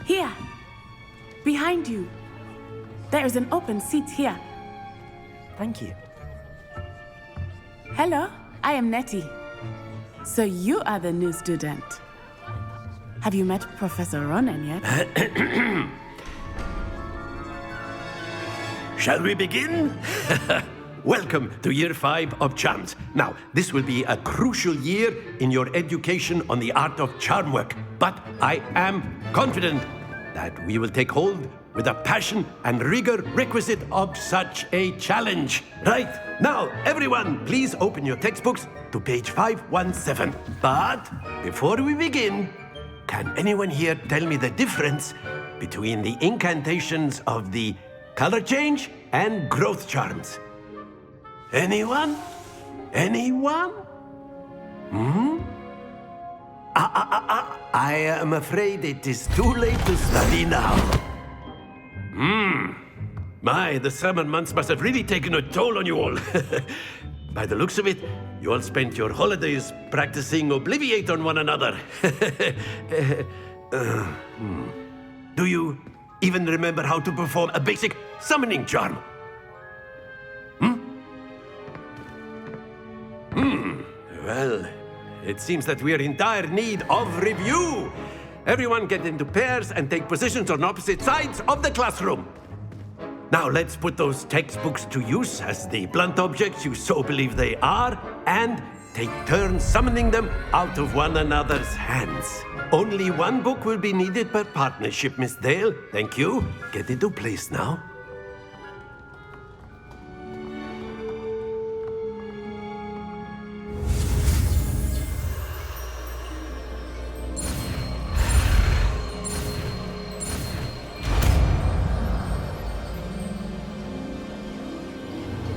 Here, behind you. There is an open seat here. Thank you. Hello, I am Nettie. So you are the new student. Have you met Professor Ronan yet? Shall we begin? Welcome to Year 5 of Charms. Now, this will be a crucial year in your education on the art of charm work, but I am confident that we will take hold with the passion and rigor requisite of such a challenge. Right, now, everyone, please open your textbooks to page 517. But before we begin, can anyone here tell me the difference between the incantations of the color change and growth charms? Anyone? Anyone? I am afraid it is too late to study now. My, the summer months must have really taken a toll on you all. By the looks of it, you all spent your holidays practicing Obliviate on one another. Do you even remember how to perform a basic summoning charm? Well, it seems that we are in dire need of review. Everyone get into pairs and take positions on opposite sides of the classroom. Now let's put those textbooks to use as the blunt objects you so believe they are, and take turns summoning them out of one another's hands. Only one book will be needed per partnership, Miss Dale. Thank you. Get into place now.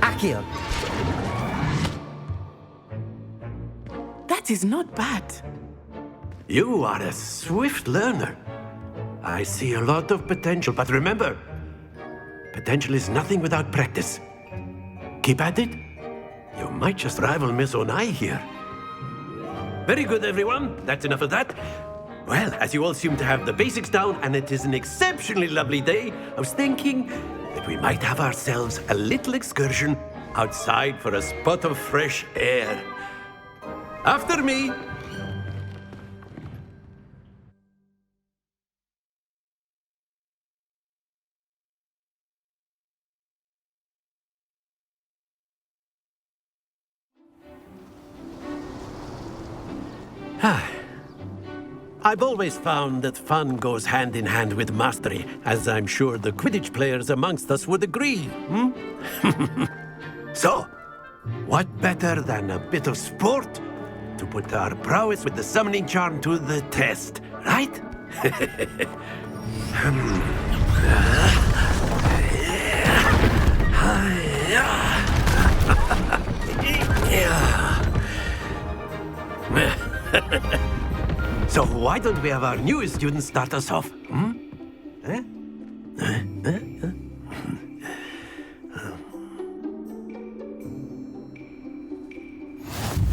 Accio. That is not bad. You are a swift learner. I see a lot of potential, but remember, potential is nothing without practice. Keep at it. You might just rival Miss Onai here. Very good, everyone. That's enough of that. Well, as you all seem to have the basics down, and it is an exceptionally lovely day, I was thinking that we might have ourselves a little excursion outside for a spot of fresh air. After me. I've always found that fun goes hand in hand with mastery, as I'm sure the Quidditch players amongst us would agree. So, what better than a bit of sport to put our prowess with the summoning charm to the test, right? So why don't we have our newest student start us off?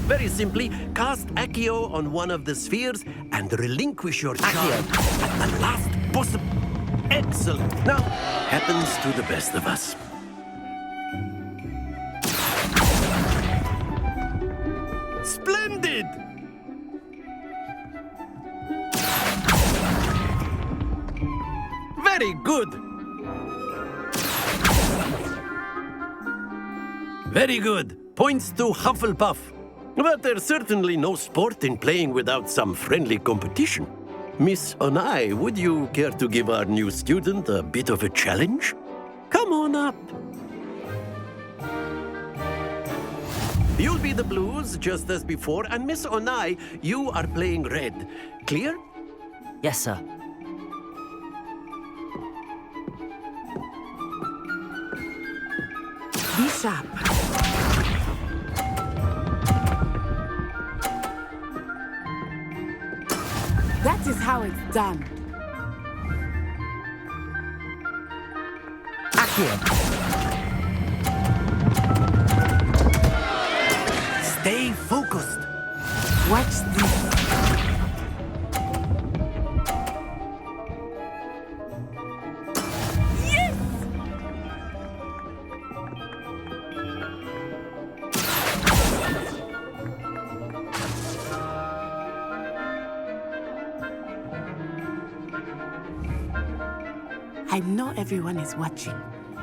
Very simply, cast Accio on one of the spheres and relinquish your charm at the last possible. Excellent. Now, happens to the best of us. Splendid! Very good. Very good. Points to Hufflepuff. But there's certainly no sport in playing without some friendly competition. Miss Onai, would you care to give our new student a bit of a challenge? Come on up. You'll be the blues, just as before, and Miss Onai, you are playing red. Clear? Yes, sir. Be sharp. That is how it's done. Accio. Stay focused. Watch this. I know everyone is watching,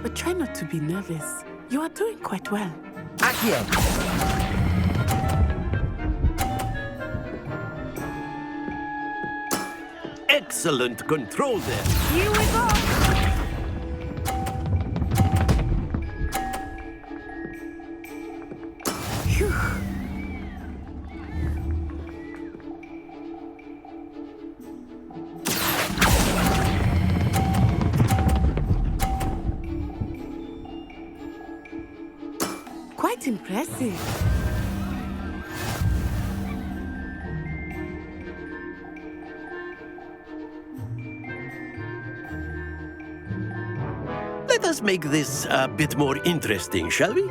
but try not to be nervous. You are doing quite well. Accio. Excellent control there. Here we go. Phew. Quite impressive. Let us make this a bit more interesting, shall we?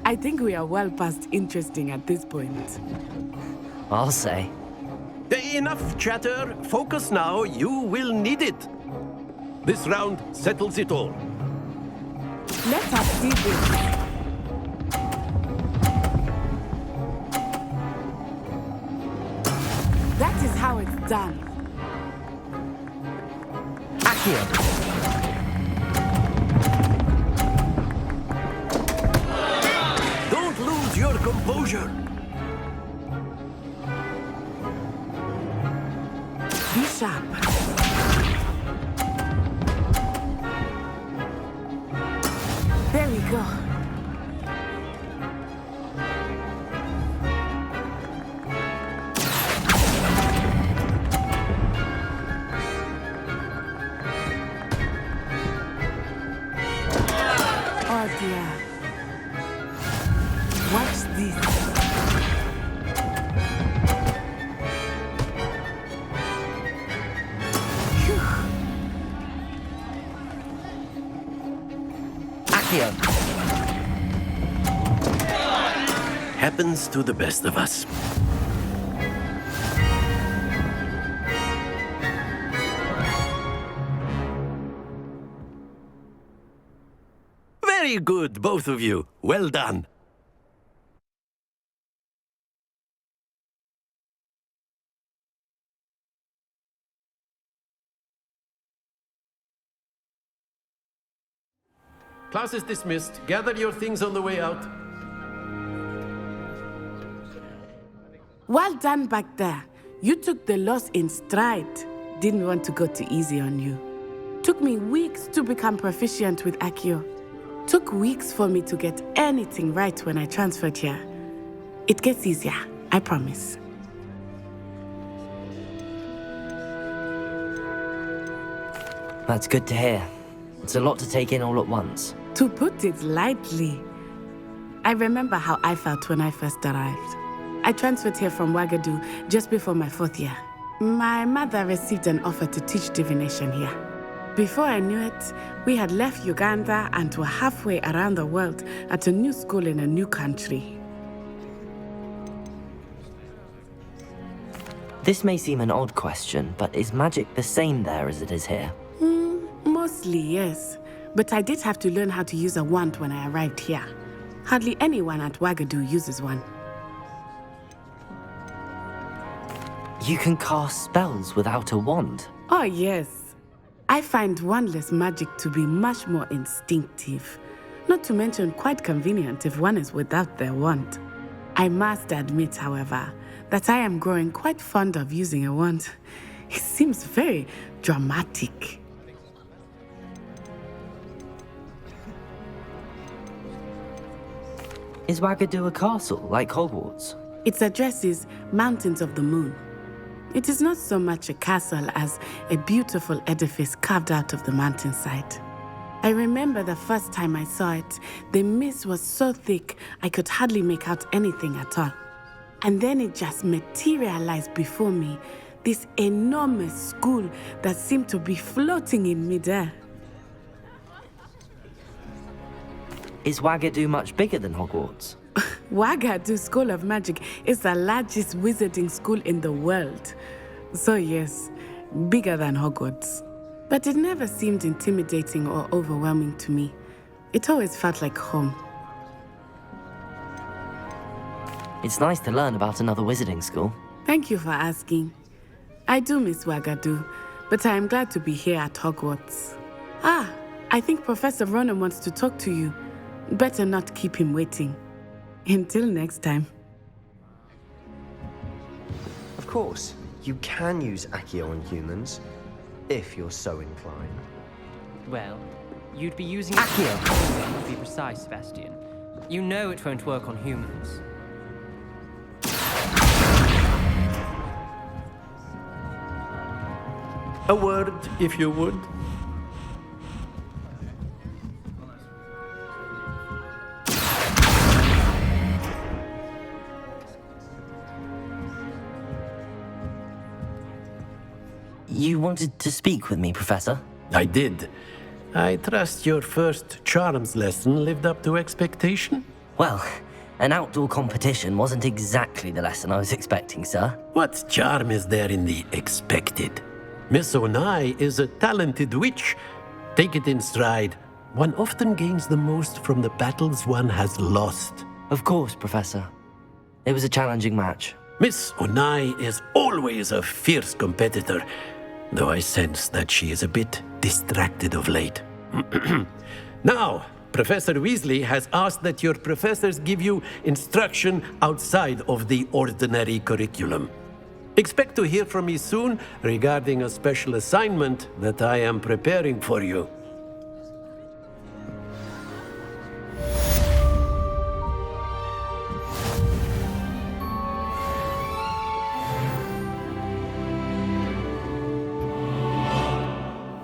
I think we are well past interesting at this point. I'll say. Enough chatter. Focus now. You will need it. This round settles it all. Let us see this. That is how it's done. Accio. Don't lose your composure. Be sharp. There we go. Oh dear. Watch this. Accio. Happens to the best of us. Very good, both of you. Well done. Class is dismissed. Gather your things on the way out. Well done back there. You took the loss in stride. Didn't want to go too easy on you. Took me weeks to become proficient with Accio. Took weeks for me to get anything right when I transferred here. It gets easier, I promise. That's good to hear. It's a lot to take in all at once. To put it lightly, I remember how I felt when I first arrived. I transferred here from Ouagadougou just before my 4th year. My mother received an offer to teach divination here. Before I knew it, we had left Uganda and were halfway around the world at a new school in a new country. This may seem an odd question, but is magic the same there as it is here? Mostly, yes. But I did have to learn how to use a wand when I arrived here. Hardly anyone at Ouagadougou uses one. You can cast spells without a wand? Oh, yes. I find wandless magic to be much more instinctive. Not to mention quite convenient if one is without their wand. I must admit, however, that I am growing quite fond of using a wand. It seems very dramatic. Is Ouagadougou a castle, like Hogwarts? Its address is Mountains of the Moon. It is not so much a castle as a beautiful edifice carved out of the mountainside. I remember the first time I saw it, the mist was so thick I could hardly make out anything at all. And then it just materialized before me, this enormous school that seemed to be floating in midair. Is Ouagadougou much bigger than Hogwarts? Ouagadougou School of Magic is the largest wizarding school in the world. So yes, bigger than Hogwarts. But it never seemed intimidating or overwhelming to me. It always felt like home. It's nice to learn about another wizarding school. Thank you for asking. I do miss Ouagadougou, but I am glad to be here at Hogwarts. Ah, I think Professor Ronan wants to talk to you. Better not keep him waiting. Until next time. Of course, you can use Accio on humans, if you're so inclined. Well, you'd be using Accio, to be precise, Sebastian. You know it won't work on humans. A word, if you would. wanted to speak with me, Professor? I did. I trust your first charms lesson lived up to expectation? Well, an outdoor competition wasn't exactly the lesson I was expecting, sir. What charm is there in the expected? Miss Onai is a talented witch. Take it in stride. One often gains the most from the battles one has lost. Of course, Professor. It was a challenging match. Miss Onai is always a fierce competitor, though I sense that she is a bit distracted of late. Now, Professor Weasley has asked that your professors give you instruction outside of the ordinary curriculum. Expect to hear from me soon regarding a special assignment that I am preparing for you.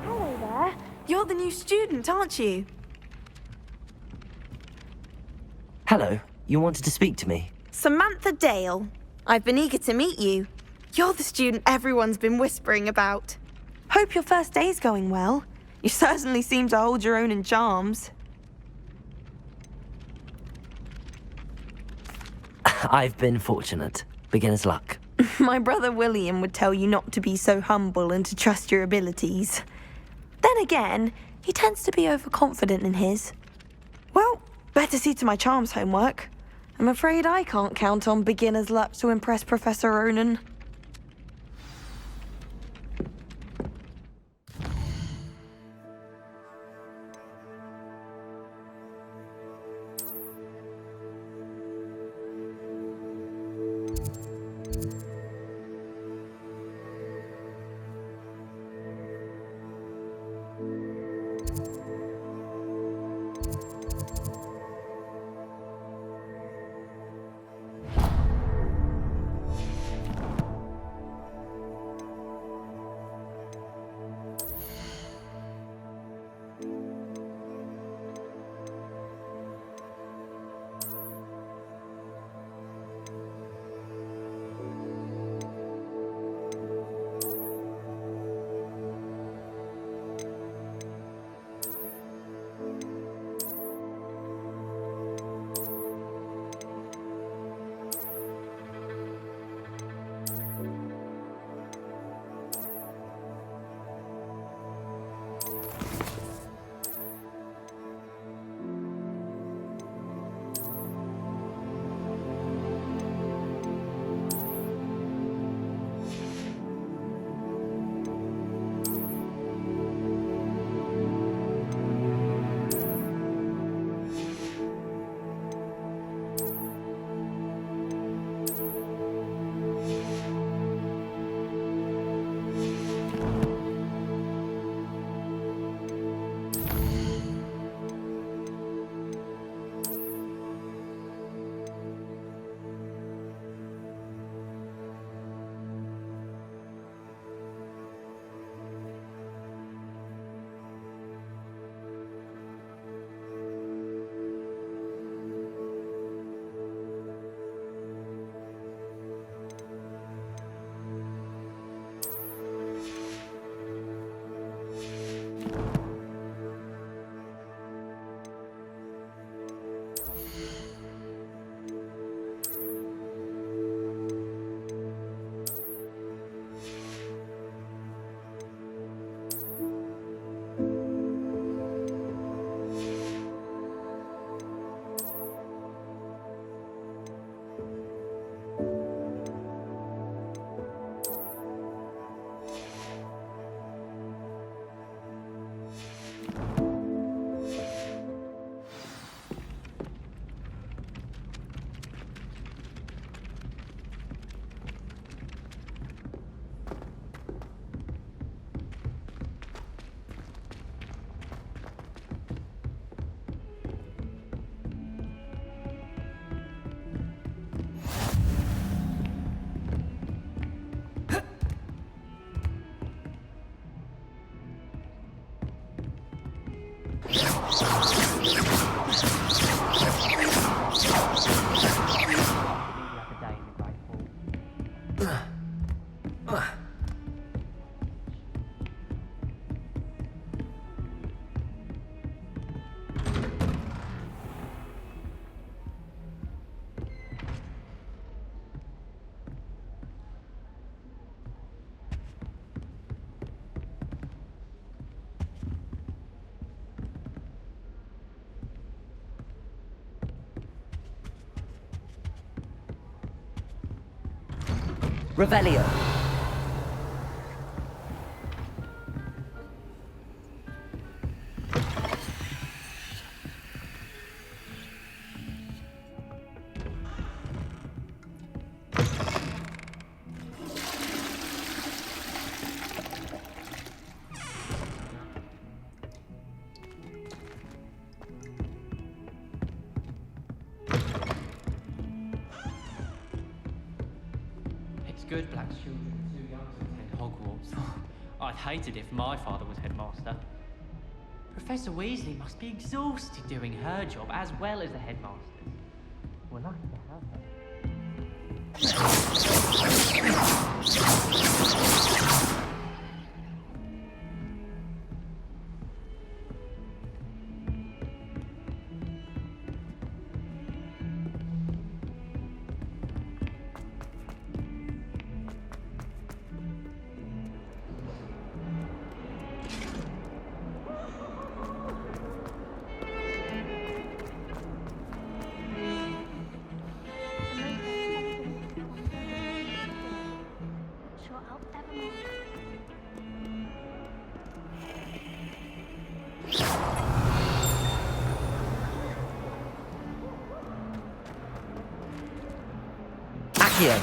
Hello there. You're the new student, aren't you? Hello, you wanted to speak to me? Samantha Dale. I've been eager to meet you. You're the student everyone's been whispering about. Hope your first day's going well. You certainly seem to hold your own in charms. I've been fortunate. Beginner's luck. My brother William would tell you not to be so humble and to trust your abilities. Then again, he tends to be overconfident in his. Well, better see to my charms homework. I'm afraid I can't count on beginner's luck to impress Professor Ronan. Revelio. It's good black children are too young to attend Hogwarts. I'd hate it if my father was headmaster. Professor Weasley must be exhausted doing her job as well as the headmaster's. We're lucky to have her. Sure, I'll ever more. Accio.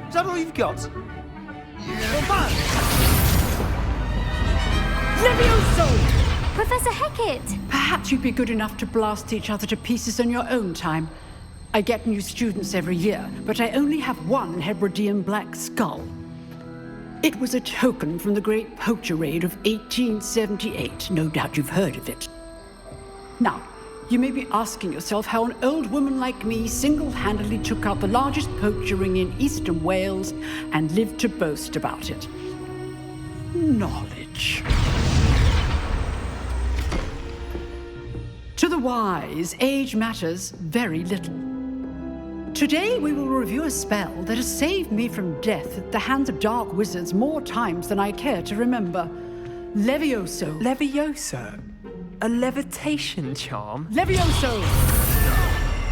Is that all you've got? Levioso! Professor Hecat! Perhaps you'd be good enough to blast each other to pieces in your own time. I get new students every year, but I only have one Hebridean black skull. It was a token from the Great Poacher Raid of 1878. No doubt you've heard of it. Now, you may be asking yourself how an old woman like me single-handedly took out the largest poacher ring in eastern Wales and lived to boast about it. Knowledge. To the wise, age matters very little. Today we will review a spell that has saved me from death at the hands of dark wizards more times than I care to remember. Levioso. Levioso? A levitation charm? Levioso!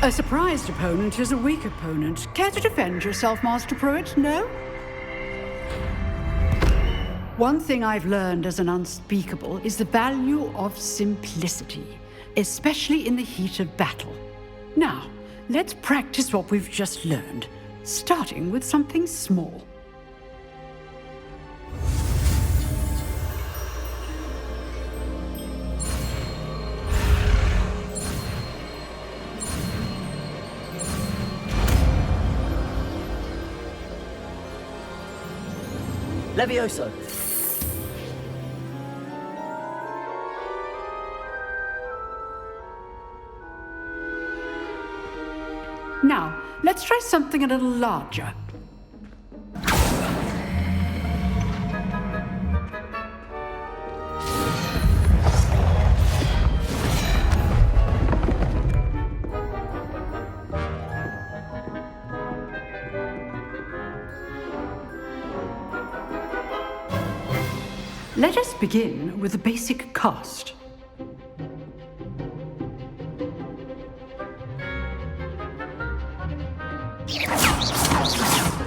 A surprised opponent is a weak opponent. Care to defend yourself, Master Pruitt? No? One thing I've learned as an unspeakable is the value of simplicity, especially in the heat of battle. Now, let's practice what we've just learned, starting with something small. Levioso. Now, let's try something a little larger. Let us begin with the basic cast.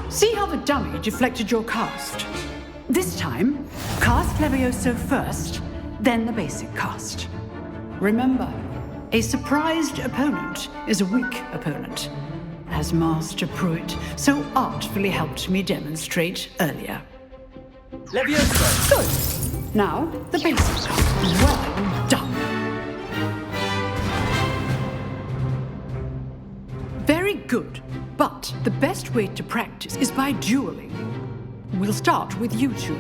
See how the dummy deflected your cast? This time, cast Levioso first, then the basic cast. Remember, a surprised opponent is a weak opponent, as Master Pruitt so artfully helped me demonstrate earlier. Levioso! Good. Now, the basic cast. Well done. Very good. But the best way to practice is by dueling. We'll start with you two.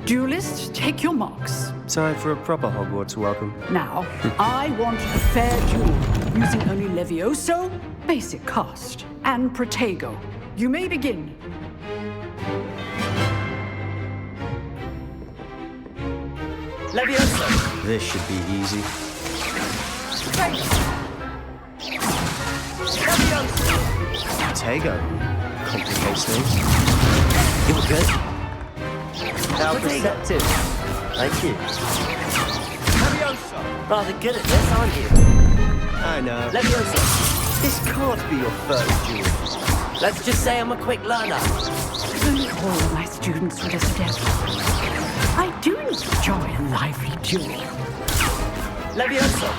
Duelists, take your marks. Time for a proper Hogwarts welcome. Now, I want a fair duel, using only Levioso, basic cast, and Protego. You may begin. Levioso! This should be easy. Tego. Complicates things. You were good. How perceptive. Thank you. Rather good at this, aren't you? I know. Levioso! This can't be your first duel. Let's just say I'm a quick learner. Don't all my students were this adept. I do enjoy a lively duel. Levioso!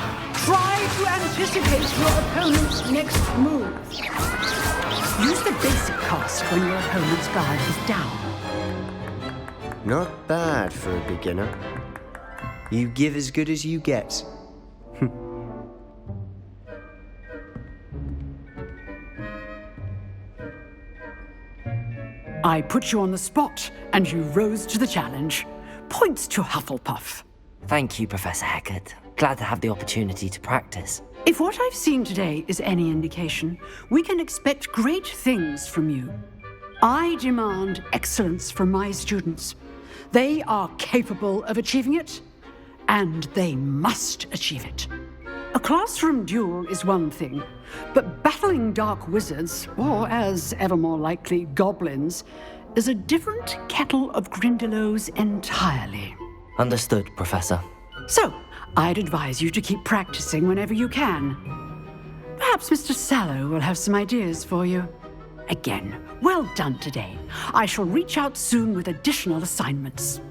Try to anticipate your opponent's next move. Use the basic cast when your opponent's guard is down. Not bad for a beginner. You give as good as you get. I put you on the spot, and you rose to the challenge. Points to Hufflepuff. Thank you, Professor Hecat. Glad to have the opportunity to practice. If what I've seen today is any indication, we can expect great things from you. I demand excellence from my students. They are capable of achieving it, and they must achieve it. A classroom duel is one thing, but battling dark wizards, or as ever more likely, goblins, is a different kettle of Grindylows entirely. Understood, Professor. So, I'd advise you to keep practicing whenever you can. Perhaps Mr. Sallow will have some ideas for you. Again, well done today. I shall reach out soon with additional assignments.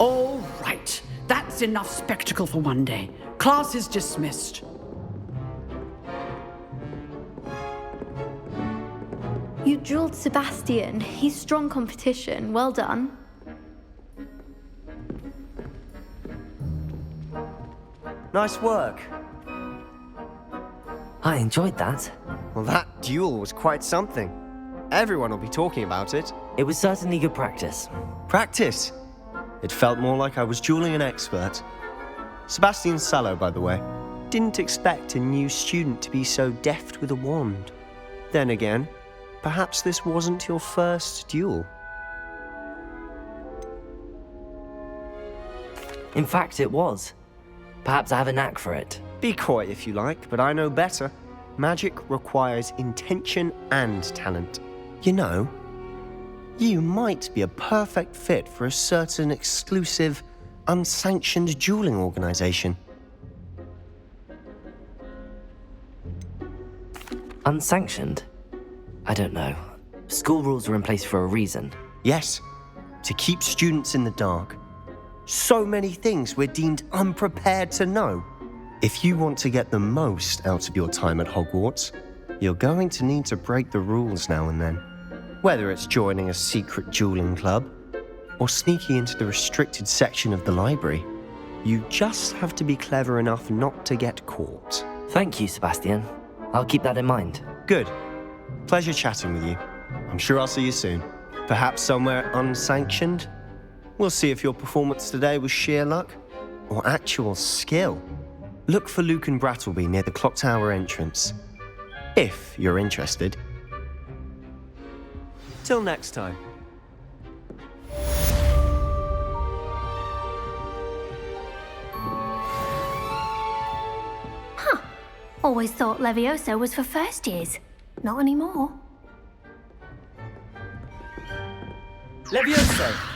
All right. That's enough spectacle for one day. Class is dismissed. You drilled Sebastian. He's strong competition. Well done. Nice work. I enjoyed that. Well, that duel was quite something. Everyone will be talking about it. It was certainly good practice. Practice? It felt more like I was dueling an expert. Sebastian Sallow, by the way. Didn't expect a new student to be so deft with a wand. Then again, perhaps this wasn't your first duel. In fact, it was. Perhaps I have a knack for it. Be coy if you like, but I know better. Magic requires intention and talent. You know, you might be a perfect fit for a certain exclusive, unsanctioned dueling organization. Unsanctioned? I don't know. School rules are in place for a reason. Yes, to keep students in the dark. So many things we're deemed unprepared to know. If you want to get the most out of your time at Hogwarts, you're going to need to break the rules now and then. Whether it's joining a secret dueling club, or sneaking into the restricted section of the library, you just have to be clever enough not to get caught. Thank you, Sebastian. I'll keep that in mind. Good. Pleasure chatting with you. I'm sure I'll see you soon. Perhaps somewhere unsanctioned? We'll see if your performance today was sheer luck or actual skill. Look for Luke and Brattleby near the clock tower entrance, if you're interested. Till next time. Always thought Levioso was for first years. Not anymore. Levioso!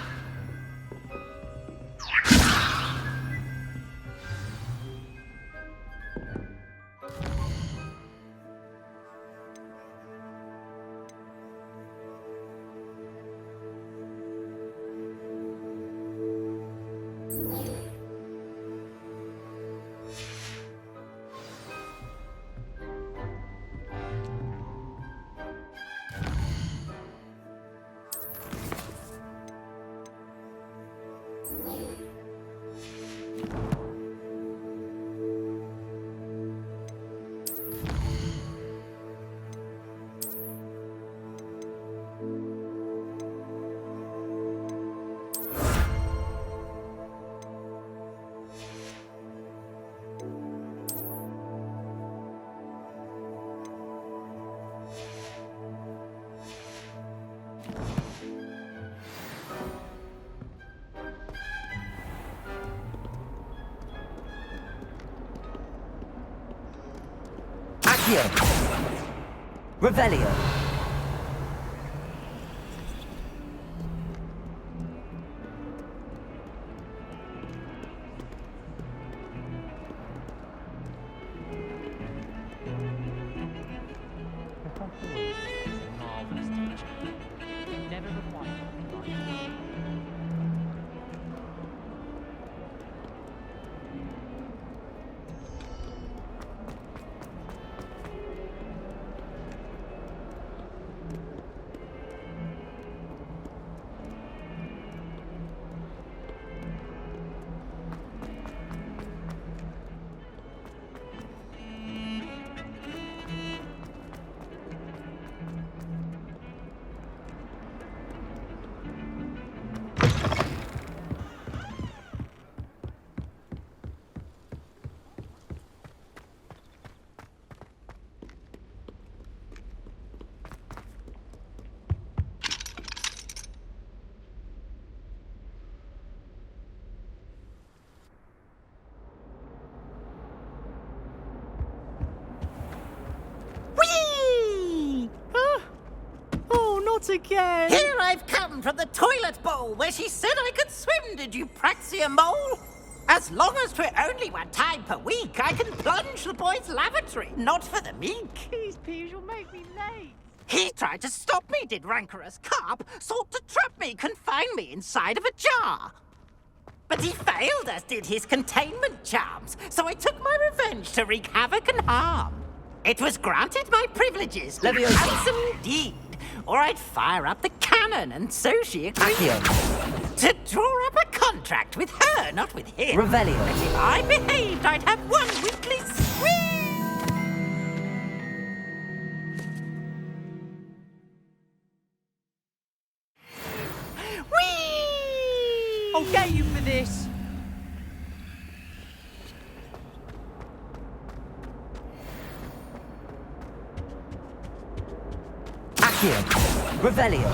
Accio. Revelio. Not again! Here I've come from the toilet bowl where she said I could swim, did you praxia mole? As long as 'twere only 1 time per week, I can plunge the boy's lavatory, not for the meek. Please, Piers, you'll make me late. He tried to stop me, did rancorous carp, sought to trap me, confine me inside of a jar. But he failed, as did his containment charms, so I took my revenge to wreak havoc and harm. It was granted my privileges, Leviosa. handsome indeed, or I'd fire up the cannon, and so she agreed Accio. to draw up a contract with her, not with him. Revelio. And if I behaved, I'd have 1 weekly swing. Whee! I'll get you for this. Accio. Revelio.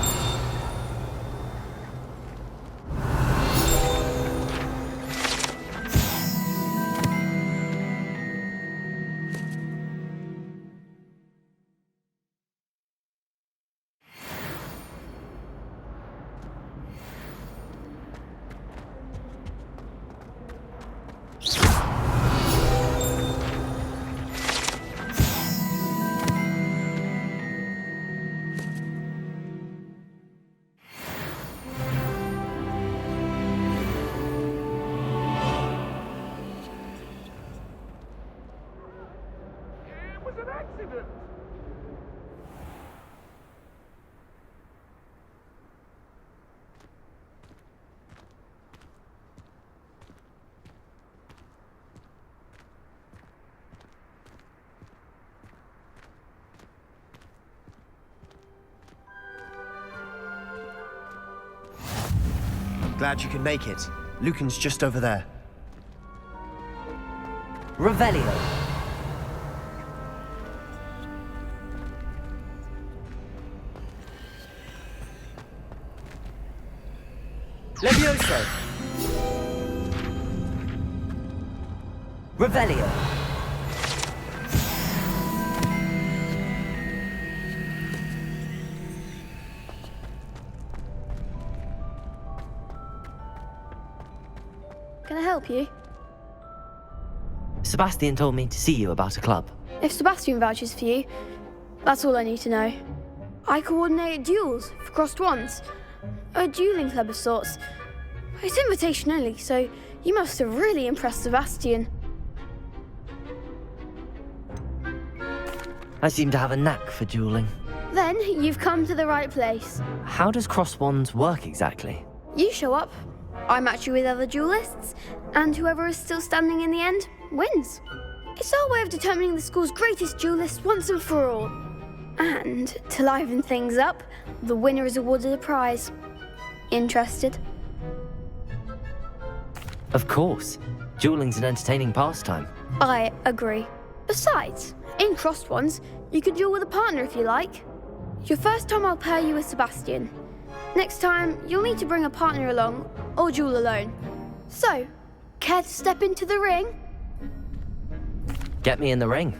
It was an accident. I'm glad you can make it. Lucan's just over there. Revelio. Levioso. Revelio. Can I help you? Sebastian told me to see you about a club. If Sebastian vouches for you, that's all I need to know. I coordinate duels for crossed wands. A dueling club of sorts. It's invitation only, so you must have really impressed Sebastian. I seem to have a knack for dueling. Then you've come to the right place. How does cross wands work exactly? You show up, I match you with other duelists, and whoever is still standing in the end wins. It's our way of determining the school's greatest duelist once and for all. And to liven things up, the winner is awarded a prize. Interested? Of course. Dueling's an entertaining pastime. I agree. Besides, in crossed ones, you can duel with a partner if you like. Your first time I'll pair you with Sebastian. Next time, you'll need to bring a partner along, or duel alone. So, care to step into the ring? Get me in the ring.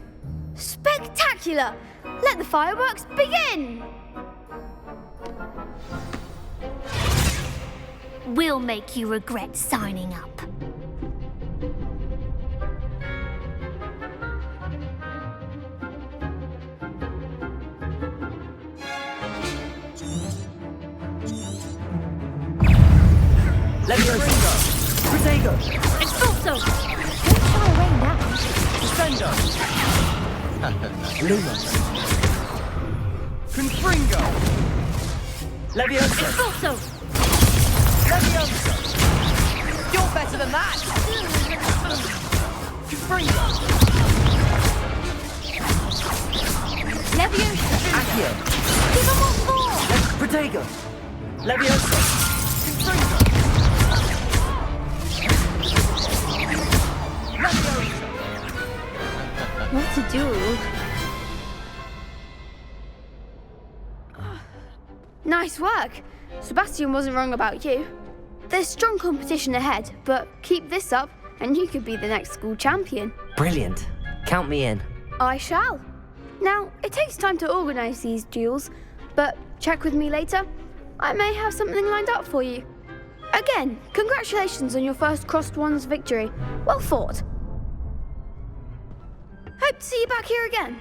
Spectacular! Let the fireworks begin! We'll make you regret signing up. Leviosa! Protego! Expulso! Don't shy away now. Defendo! Lumos! Confringo! Leviosa! Expulso! Leviosa! You're better than that! Confringo! Leviosa! Accio! Give them what for! Protego! Leviosa! Confringo! What a duel. Nice work. Sebastian wasn't wrong about you. There's strong competition ahead, but keep this up and you could be the next school champion. Brilliant. Count me in. I shall. Now, it takes time to organise these duels, but check with me later. I may have something lined up for you. Again, congratulations on your first Crossed Wands victory. Well fought. Hope to see you back here again.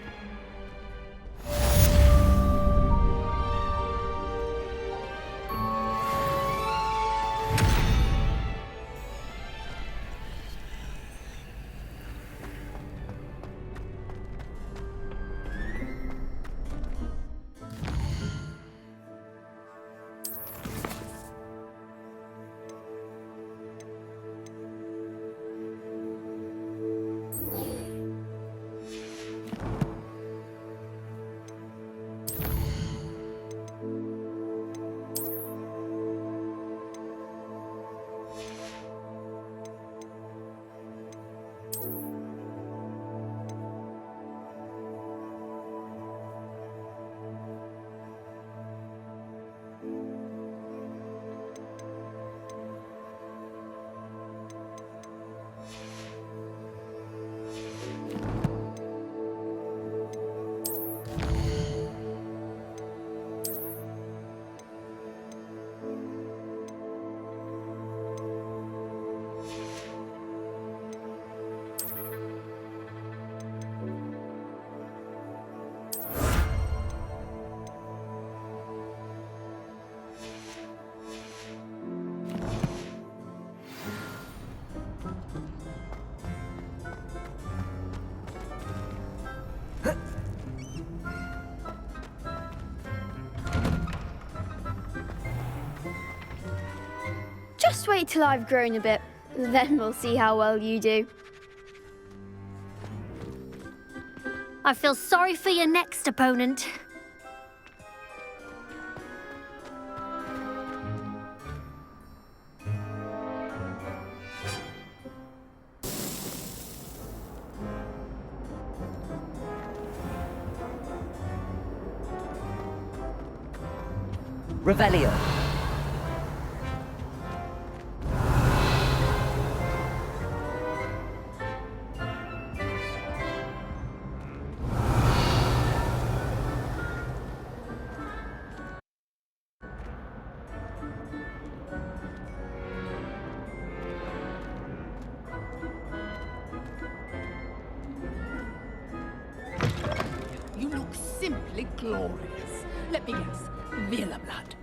Just wait till I've grown a bit, then we'll see how well you do. I feel sorry for your next opponent. Revelio. You look simply glorious. Let me guess, Villa blood.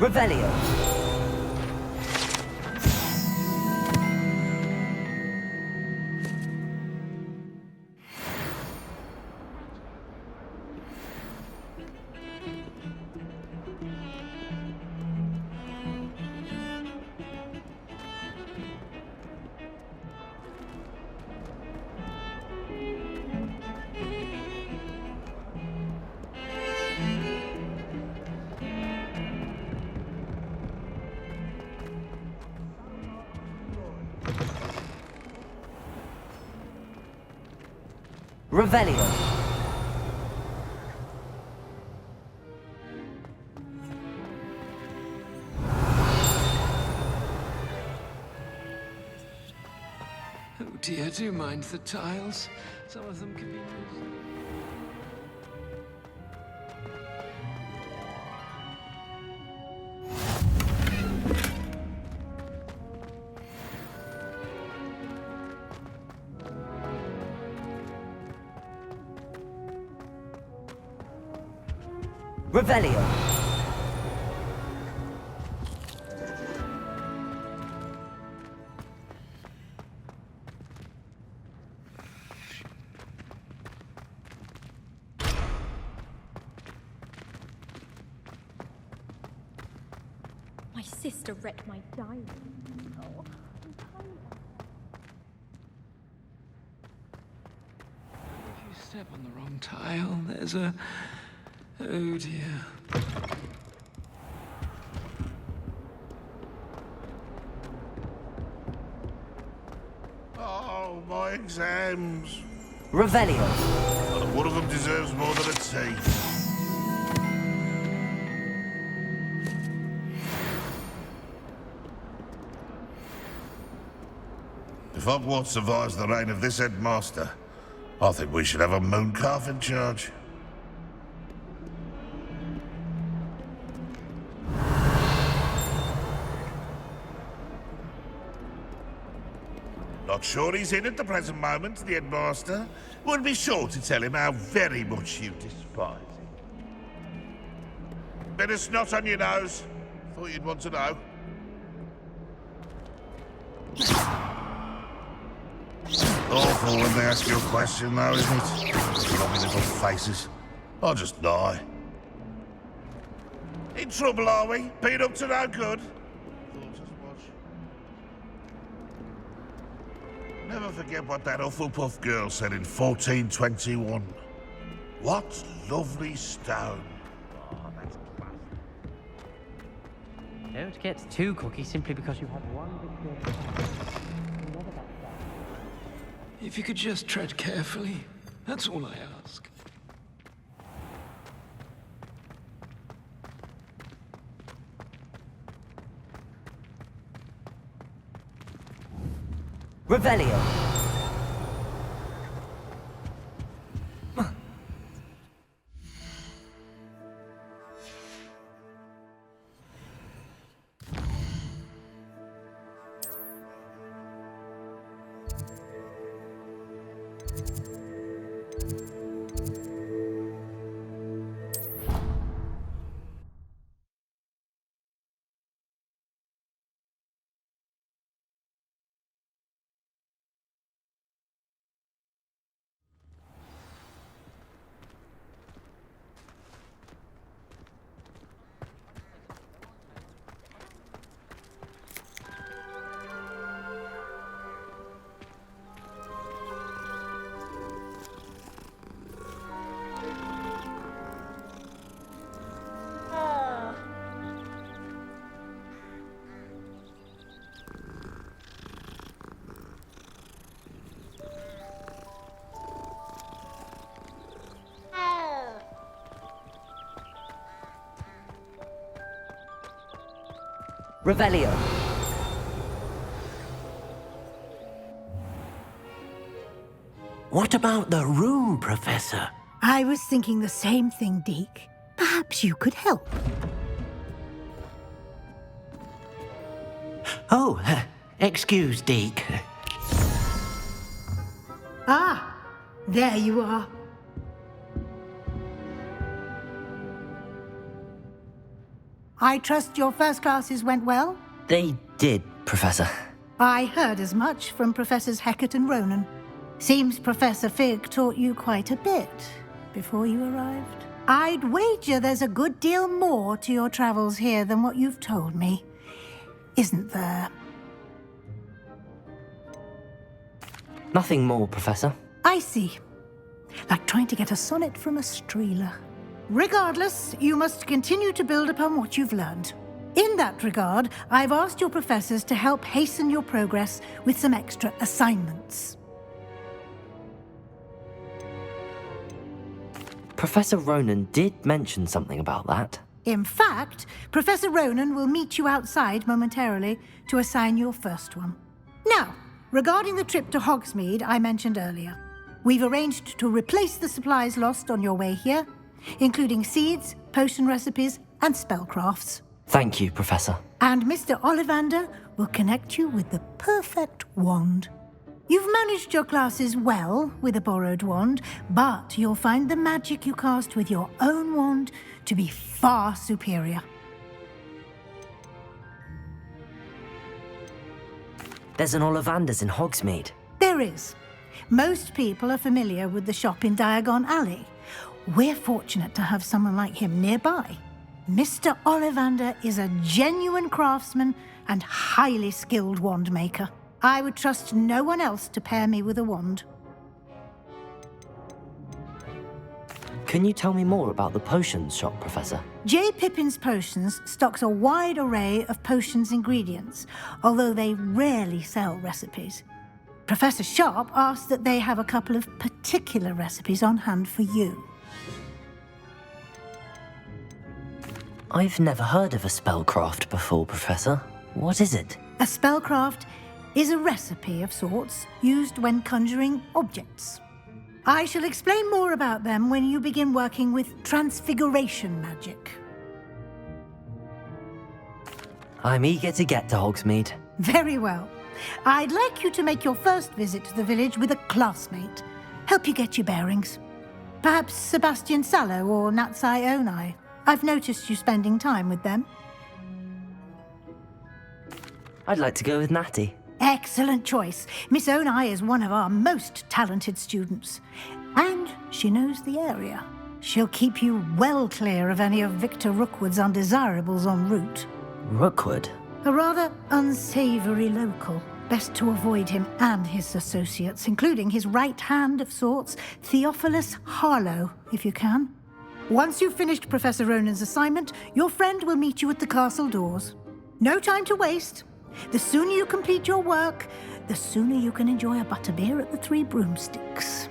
Revelio. Revelio. Oh dear, do mind the tiles. Some of them can be used. Revelio. My sister read my diary. Oh, If you step on the wrong tile, there's a... Oh dear. Oh, my exams. Revelio. One of them deserves more than a tea. If Hogwarts survives the reign of this headmaster, I think we should have a moon calf in charge. Not sure he's in at the present moment, the headmaster. We'll be sure to tell him how very much you despise him. Bit of snot on your nose. Thought you'd want to know. Awful when they ask you a question, though, isn't it? Lovely little faces. I'll just lie. In trouble, are we? Been up to no good? Thought as much. Never forget what that Hufflepuff girl said in 1421. What lovely stone. Oh, that's class. Don't get too cocky simply because you have one big girl. If you could just tread carefully, that's all I ask. Revelio. Revelio. What about the room, Professor? I was thinking the same thing, Deke. Perhaps you could help. Oh, excuse, Deke. Ah, there you are. I trust your first classes went well? They did, Professor. I heard as much from Professors Hecat and Ronan. Seems Professor Fig taught you quite a bit before you arrived. I'd wager there's a good deal more to your travels here than what you've told me. Isn't there? Nothing more, Professor. I see. Like trying to get a sonnet from a streeler. Regardless, you must continue to build upon what you've learned. In that regard, I've asked your professors to help hasten your progress with some extra assignments. Professor Ronan did mention something about that. In fact, Professor Ronan will meet you outside momentarily to assign your first one. Now, regarding the trip to Hogsmeade I mentioned earlier, we've arranged to replace the supplies lost on your way here, including seeds, potion recipes, and spellcrafts. Thank you, Professor. And Mr. Ollivander will connect you with the perfect wand. You've managed your classes well with a borrowed wand, but you'll find the magic you cast with your own wand to be far superior. There's an Ollivander's in Hogsmeade. There is. Most people are familiar with the shop in Diagon Alley. We're fortunate to have someone like him nearby. Mr. Ollivander is a genuine craftsman and highly skilled wand maker. I would trust no one else to pair me with a wand. Can you tell me more about the potions shop, Professor? J. Pippin's Potions stocks a wide array of potions ingredients, although they rarely sell recipes. Professor Sharp asked that they have a couple of particular recipes on hand for you. I've never heard of a spellcraft before, Professor. What is it? A spellcraft is a recipe of sorts used when conjuring objects. I shall explain more about them when you begin working with transfiguration magic. I'm eager to get to Hogsmeade. Very well. I'd like you to make your first visit to the village with a classmate. Help you get your bearings. Perhaps Sebastian Sallow or Natsai Onai. I've noticed you spending time with them. I'd like to go with Natty. Excellent choice. Miss Onai is one of our most talented students. And she knows the area. She'll keep you well clear of any of Victor Rookwood's undesirables en route. Rookwood? A rather unsavory local. Best to avoid him and his associates, including his right hand of sorts, Theophilus Harlow, if you can. Once you've finished Professor Ronan's assignment, your friend will meet you at the castle doors. No time to waste. The sooner you complete your work, the sooner you can enjoy a butterbeer at the Three Broomsticks.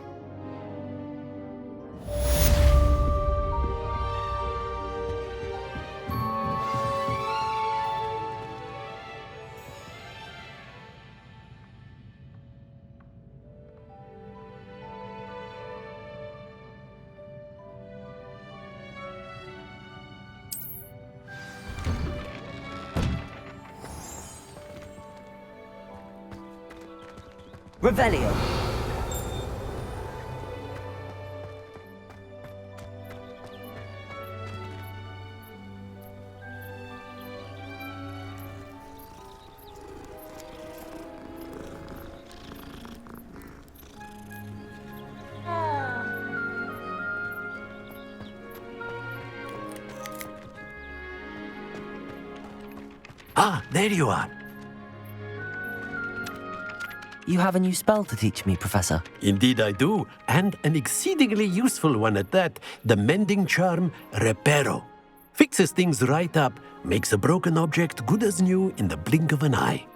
Revelio. Ah, there you are. You have a new spell to teach me, Professor. Indeed I do, and an exceedingly useful one at that, the mending charm Reparo. Fixes things right up, makes a broken object good as new in the blink of an eye.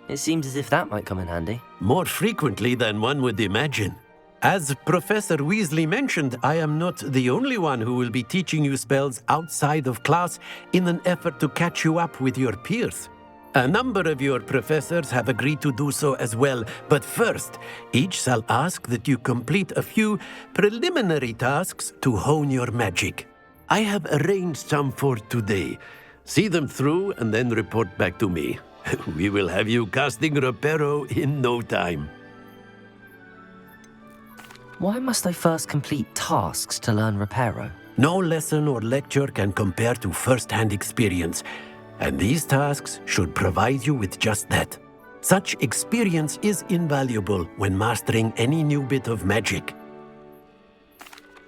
It seems as if that might come in handy. More frequently than one would imagine. As Professor Weasley mentioned, I am not the only one who will be teaching you spells outside of class in an effort to catch you up with your peers. A number of your professors have agreed to do so as well, but first, each shall ask that you complete a few preliminary tasks to hone your magic. I have arranged some for today. See them through and then report back to me. We will have you casting Reparo in no time. Why must I first complete tasks to learn Reparo? No lesson or lecture can compare to first-hand experience, and these tasks should provide you with just that. Such experience is invaluable when mastering any new bit of magic.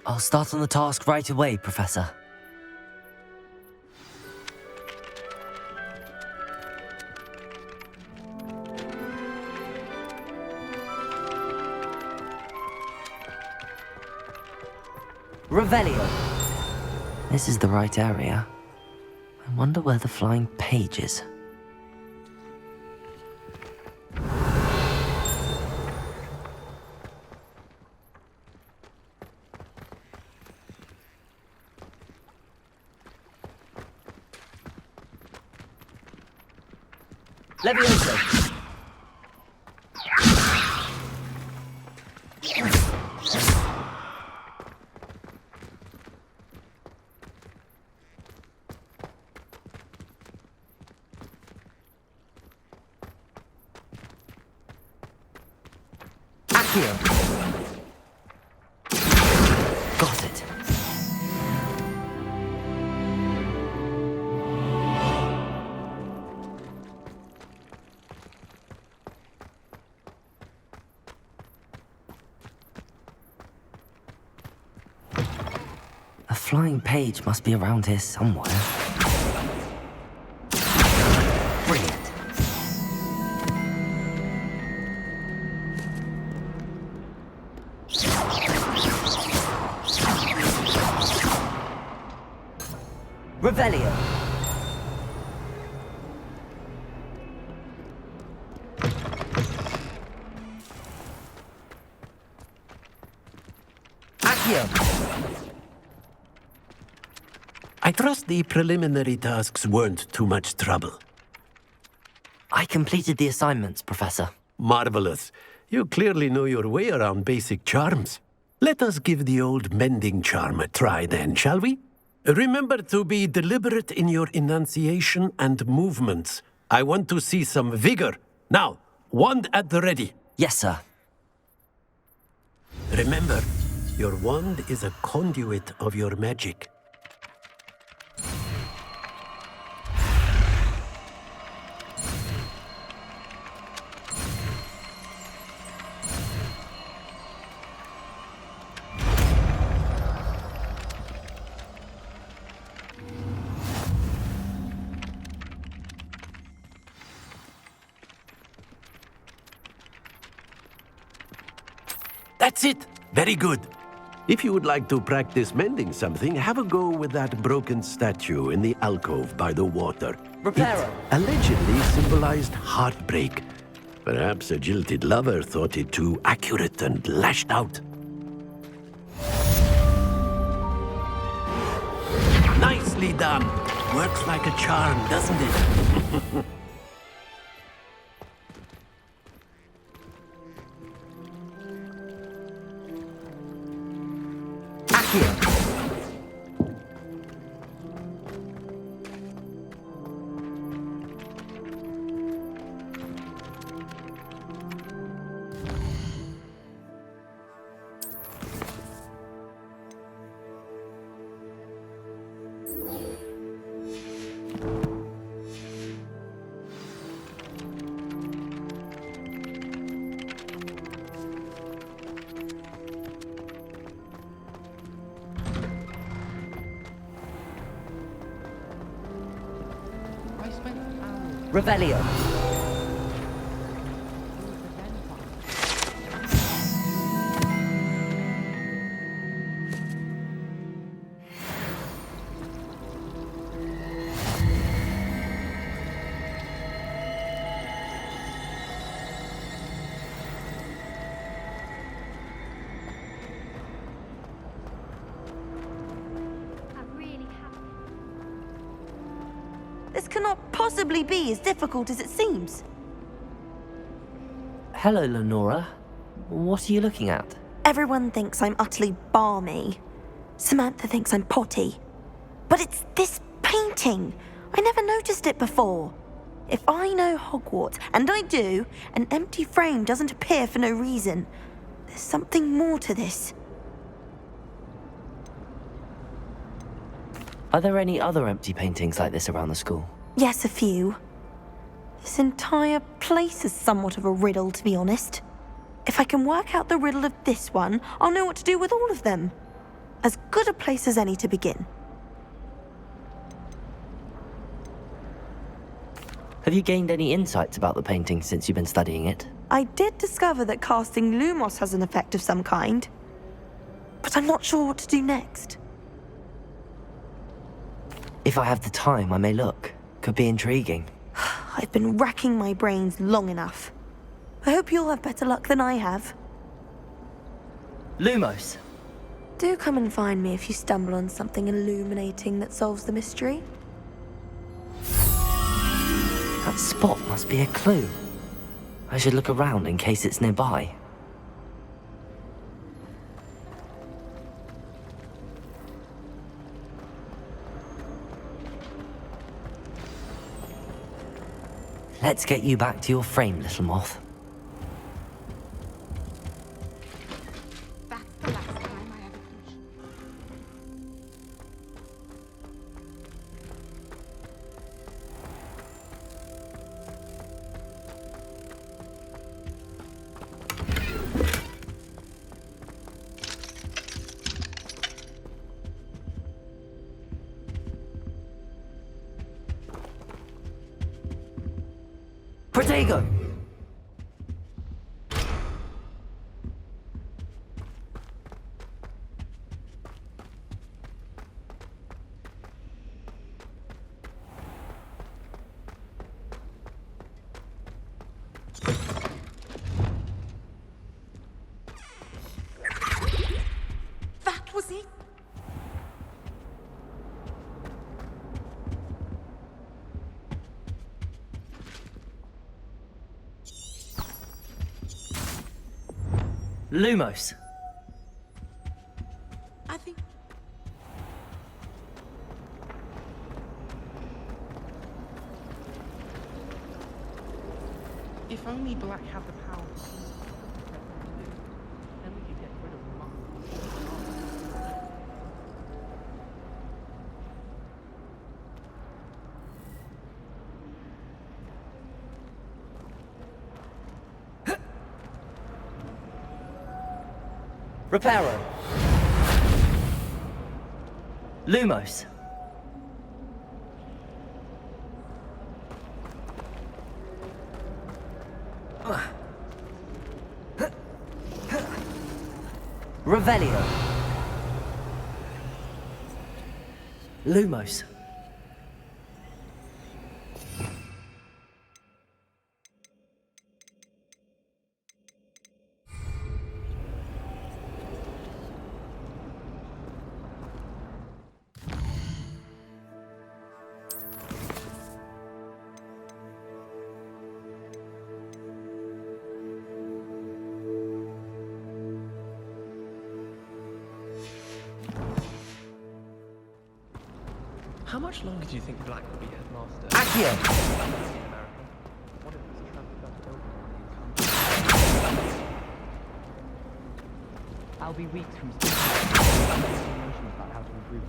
I'll start on the task right away, Professor. Revelio. This is the right area. I wonder where the flying page is. Levioso. Got it. A flying page must be around here somewhere. Brilliant. Revelio. Accio. I trust the preliminary tasks weren't too much trouble. I completed the assignments, Professor. Marvelous. You clearly know your way around basic charms. Let us give the old mending charm a try then, shall we? Remember to be deliberate in your enunciation and movements. I want to see some vigor. Now, wand at the ready. Yes, sir. Remember, your wand is a conduit of your magic. That's it! Very good. If you would like to practice mending something, have a go with that broken statue in the alcove by the water. Reparo. It allegedly symbolized heartbreak. Perhaps a jilted lover thought it too accurate and lashed out. Nicely done. Works like a charm, doesn't it? Revelio. This cannot possibly be as difficult as it seems. Hello, Lenora. What are you looking at? Everyone thinks I'm utterly balmy. Samantha thinks I'm potty. But it's this painting. I never noticed it before. If I know Hogwarts, and I do, an empty frame doesn't appear for no reason. There's something more to this. Are there any other empty paintings like this around the school? Yes, a few. This entire place is somewhat of a riddle, to be honest. If I can work out the riddle of this one, I'll know what to do with all of them. As good a place as any to begin. Have you gained any insights about the painting since you've been studying it? I did discover that casting Lumos has an effect of some kind, but I'm not sure what to do next. If I have the time, I may look. Could be intriguing. I've been racking my brains long enough. I hope you'll have better luck than I have. Lumos! Do come and find me if you stumble on something illuminating that solves the mystery. That spot must be a clue. I should look around in case it's nearby. Let's get you back to your frame, little moth. That's the last time I ever finished. Protego! That was it. Lumos! I think. If only Black had the power to see, then we could get rid of Mark. Reparo! Lumos! Revelio! Lumos! How much longer do you think Black will be headmaster? Accio! What if this transfer to Obi-Wan and I'll be weeks from information about how to improve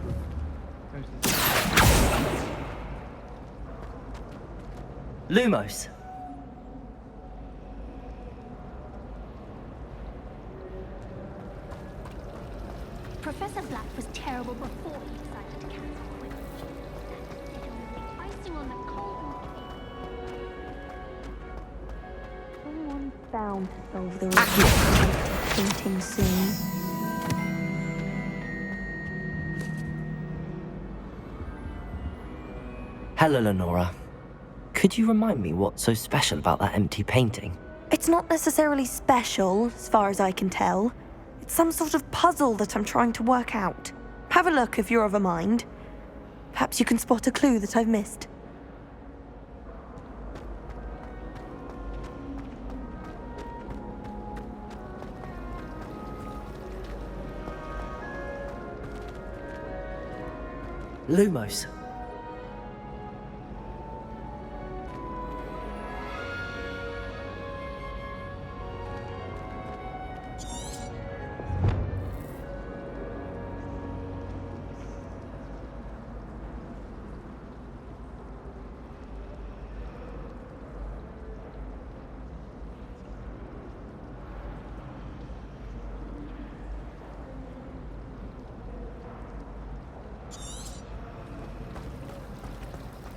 Lumos! Professor Black was terrible before he decided to cancel Quidditch. Icing on the cake. Someone's bound to solve the riddle. Painting soon. Hello, Lenora. Could you remind me what's so special about that empty painting? It's not necessarily special, as far as I can tell. It's some sort of puzzle that I'm trying to work out. Have a look if you're of a mind. Perhaps you can spot a clue that I've missed. Lumos.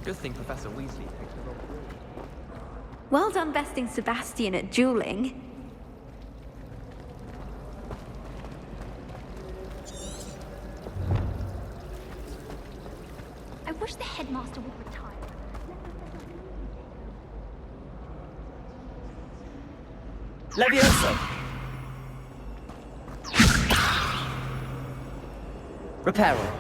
Good thing Professor Weasley picked her up. Well done besting Sebastian at dueling. I wish the headmaster would retire. Leviosa! Reparo.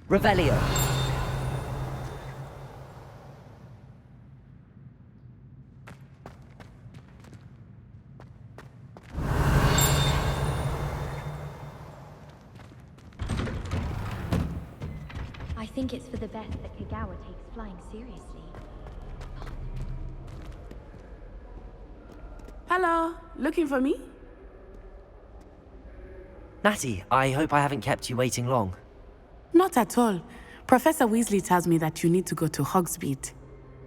Revelio. I think it's for the best that Kagawa takes flying seriously. Hello, looking for me? Natty, I hope I haven't kept you waiting long. Not at all. Professor Weasley tells me that you need to go to Hogsmeade.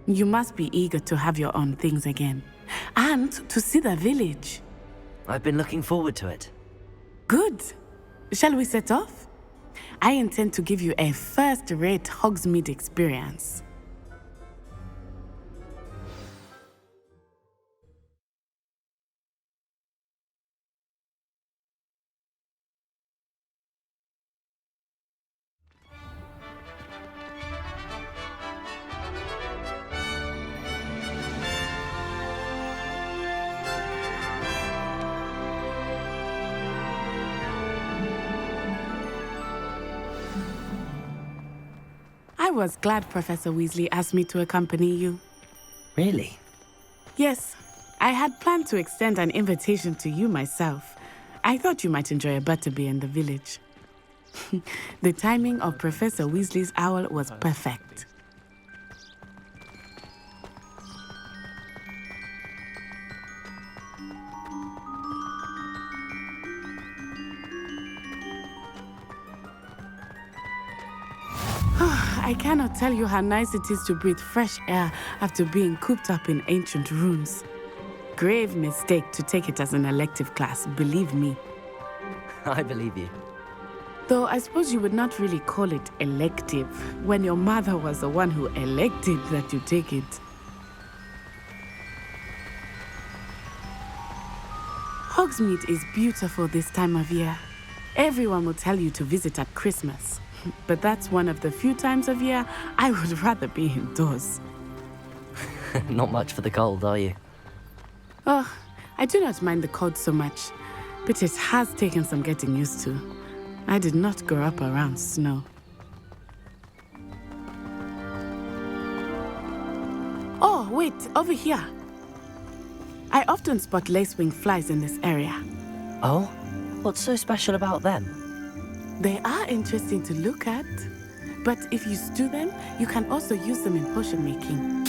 You must be eager to have your own things again. And to see the village. I've been looking forward to it. Good. Shall we set off? I intend to give you a first-rate Hogsmeade experience. I was glad Professor Weasley asked me to accompany you. Really? Yes, I had planned to extend an invitation to you myself. I thought you might enjoy a butterbeer in the village. The timing of Professor Weasley's owl was perfect. I cannot tell you how nice it is to breathe fresh air after being cooped up in ancient rooms. Grave mistake to take it as an elective class, believe me. I believe you. Though I suppose you would not really call it elective when your mother was the one who elected that you take it. Hogsmeade is beautiful this time of year. Everyone will tell you to visit at Christmas. But that's one of the few times of year I would rather be indoors. Not much for the cold, are you? Oh, I do not mind the cold so much, but it has taken some getting used to. I did not grow up around snow. Oh, wait, over here. I often spot lacewing flies in this area. Oh? What's so special about them? They are interesting to look at, but if you stew them, you can also use them in potion making.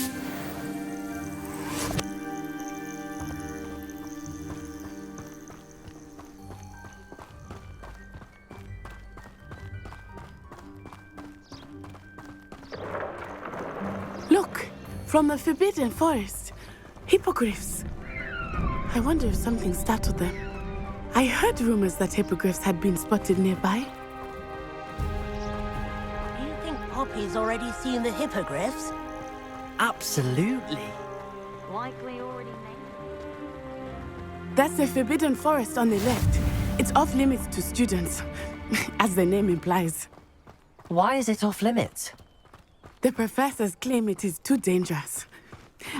Look, from the Forbidden Forest, hippogriffs. I wonder if something startled them. I heard rumors that hippogriffs had been spotted nearby. Do you think Poppy's already seen the hippogriffs? Absolutely. Likely already made. That's the Forbidden Forest on the left. It's off limits to students, as the name implies. Why is it off limits? The professors claim it is too dangerous.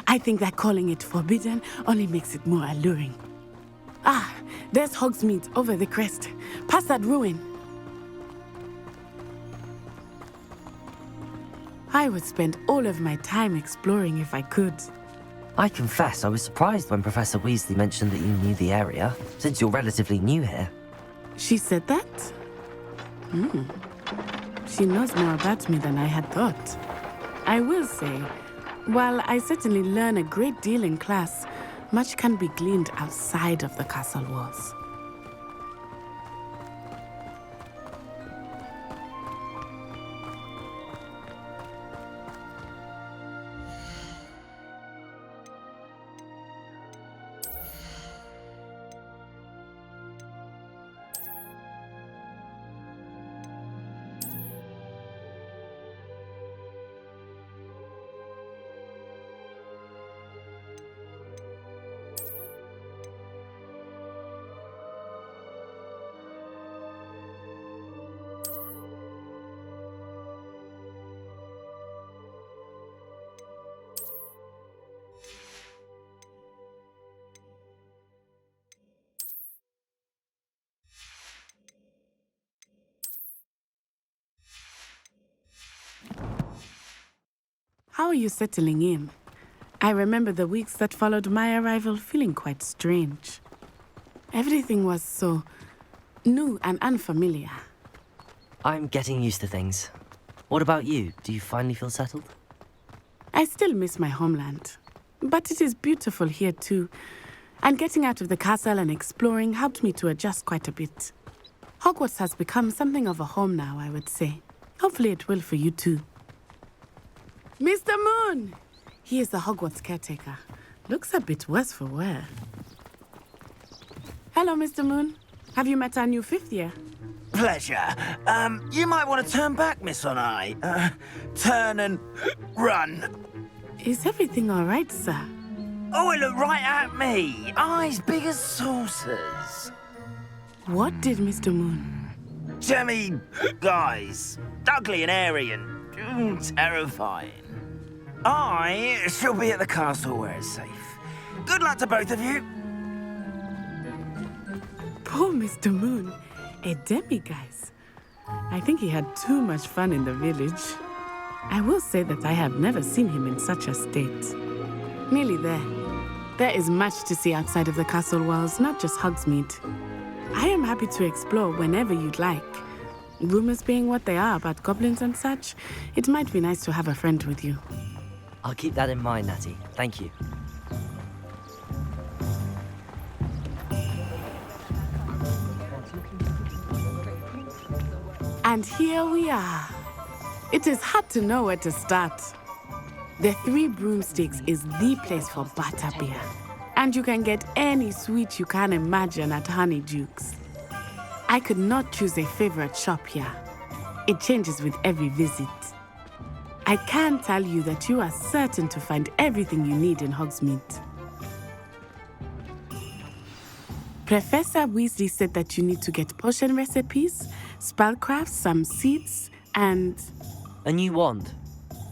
I think that calling it forbidden only makes it more alluring. Ah, There's Hogsmeade over the crest, past that ruin. I would spend all of my time exploring if I could. I confess I was surprised when Professor Weasley mentioned that you knew the area, since you're relatively new here. She said that? She knows more about me than I had thought. I will say, while I certainly learn a great deal in class, much can be gleaned outside of the castle walls. How are you settling in? I remember the weeks that followed my arrival feeling quite strange. Everything was so new and unfamiliar. I'm getting used to things. What about you? Do you finally feel settled? I still miss my homeland, but it is beautiful here too. And getting out of the castle and exploring helped me to adjust quite a bit. Hogwarts has become something of a home now, I would say. Hopefully it will for you too. Mr. Moon! He is the Hogwarts caretaker. Looks a bit worse for wear. Hello, Mr. Moon. Have you met our new fifth year? Pleasure. You might want to turn back, Miss Onai. Turn and run. Is everything all right, sir? Oh, it looked right at me. Eyes big as saucers. What did Mr. Moon? Jemmy guys. Ugly and airy and terrifying. I shall be at the castle where it's safe. Good luck to both of you. Poor Mr. Moon. A demiguise. I think he had too much fun in the village. I will say that I have never seen him in such a state. Nearly there. There is much to see outside of the castle walls, not just Hogsmeade. I am happy to explore whenever you'd like. Rumors being what they are about goblins and such, it might be nice to have a friend with you. I'll keep that in mind, Natty. Thank you. And here we are. It is hard to know where to start. The Three Broomsticks is the place for butterbeer. And you can get any sweet you can imagine at Honeydukes. I could not choose a favorite shop here. It changes with every visit. I can tell you that you are certain to find everything you need in Hogsmeade. Professor Weasley said that you need to get potion recipes, spellcrafts, some seeds, and... A new wand?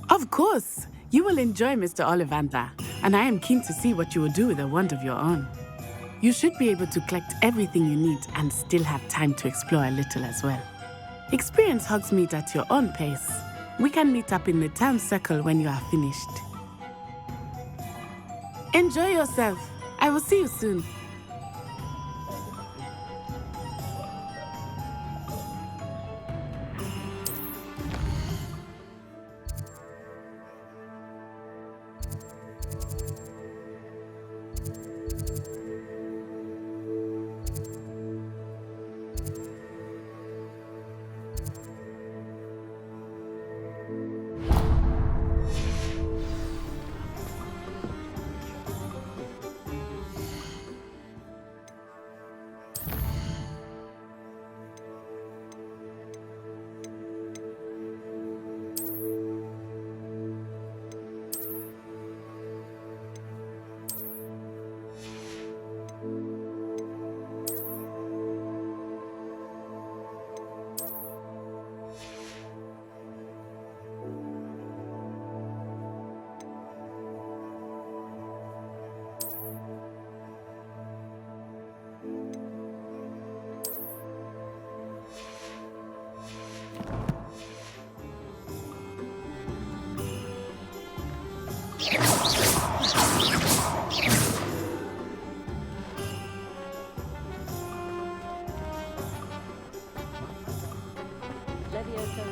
Of course! You will enjoy Mr. Ollivander, and I am keen to see what you will do with a wand of your own. You should be able to collect everything you need and still have time to explore a little as well. Experience Hogsmeade at your own pace. We can meet up in the town circle when you are finished. Enjoy yourself. I will see you soon. Levioso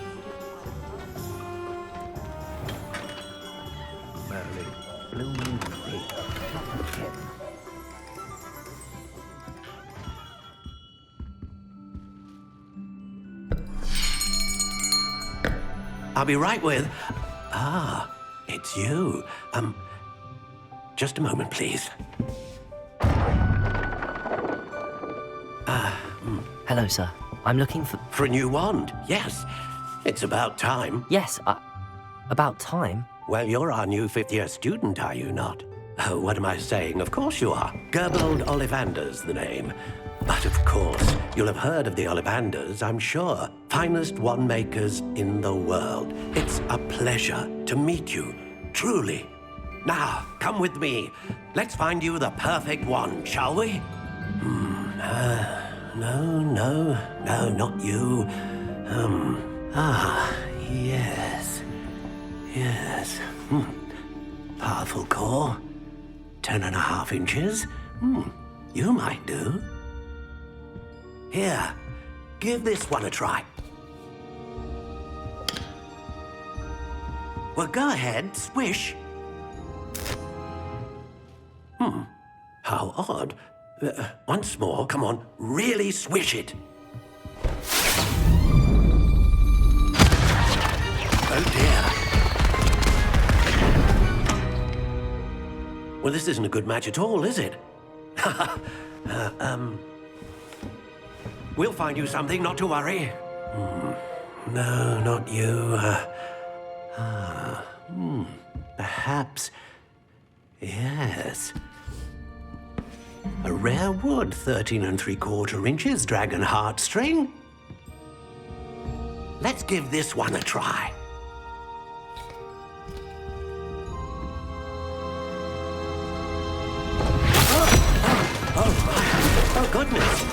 Merlin, blooming pig. Not again. I'll be right with... Ah, it's you. Just a moment, please. Hello, sir. I'm looking for... For a new wand, yes. It's about time. Yes, about time? Well, you're our new fifth-year student, are you not? Oh, what am I saying? Of course you are. Gerbold Ollivander's the name. But of course, you'll have heard of the Ollivanders, I'm sure. Finest wand makers in the world. It's a pleasure to meet you, truly. Now, come with me. Let's find you the perfect wand, shall we? No, not you. Yes. Powerful core. 10.5 inches. You might do. Here, give this one a try. Well, go ahead, swish. How odd. Once more, come on, really swish it. Oh dear. Well, this isn't a good match at all, is it? We'll find you something, not to worry. No, not you. Perhaps... Yes. A rare wood, 13 3/4 inches, dragon heartstring. Let's give this one a try. Oh, goodness.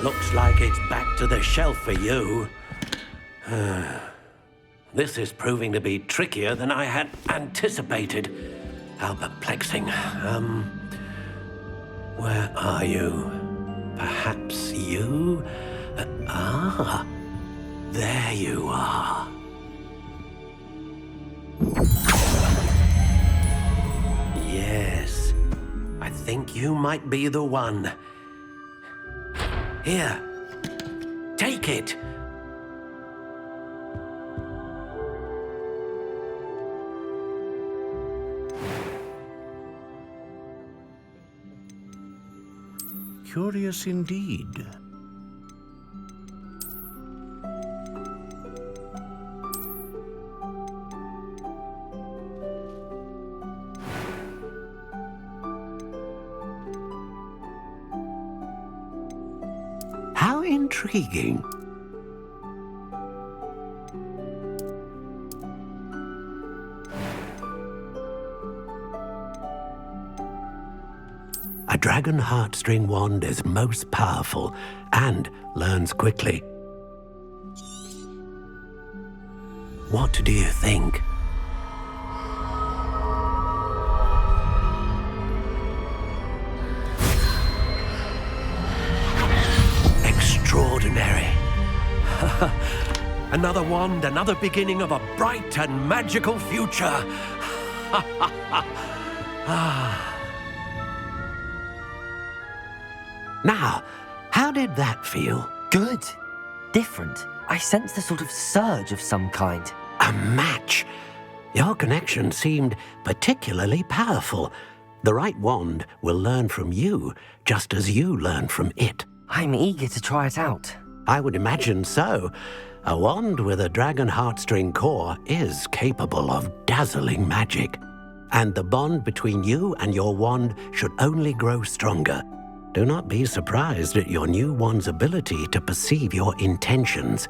Looks like it's back to the shelf for you. This is proving to be trickier than I had anticipated. How perplexing. Where are you? Perhaps you? There you are. Yes, I think you might be the one. Here, take it. Curious indeed. How intriguing. A dragon heartstring wand is most powerful and learns quickly. What do you think? Extraordinary. Another wand, another beginning of a bright and magical future. Now, how did that feel? Good. Different. I sensed a sort of surge of some kind. A match. Your connection seemed particularly powerful. The right wand will learn from you, just as you learn from it. I'm eager to try it out. I would imagine so. A wand with a dragon heartstring core is capable of dazzling magic. And the bond between you and your wand should only grow stronger. Do not be surprised at your new wand's ability to perceive your intentions,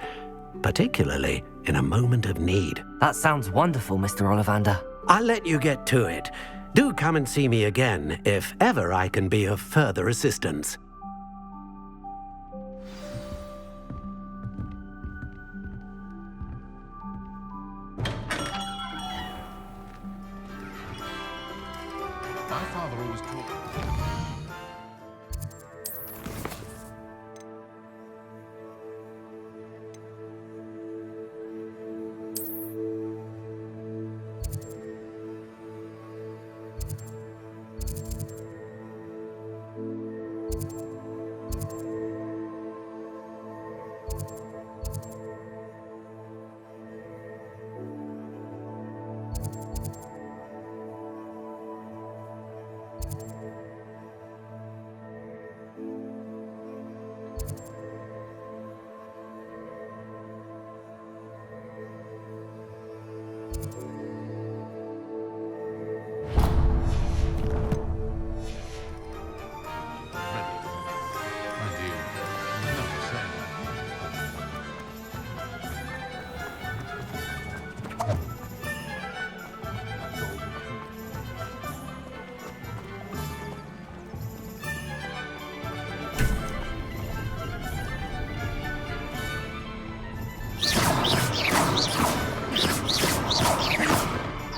particularly in a moment of need. That sounds wonderful, Mr. Ollivander. I'll let you get to it. Do come and see me again if ever I can be of further assistance. My father always taught...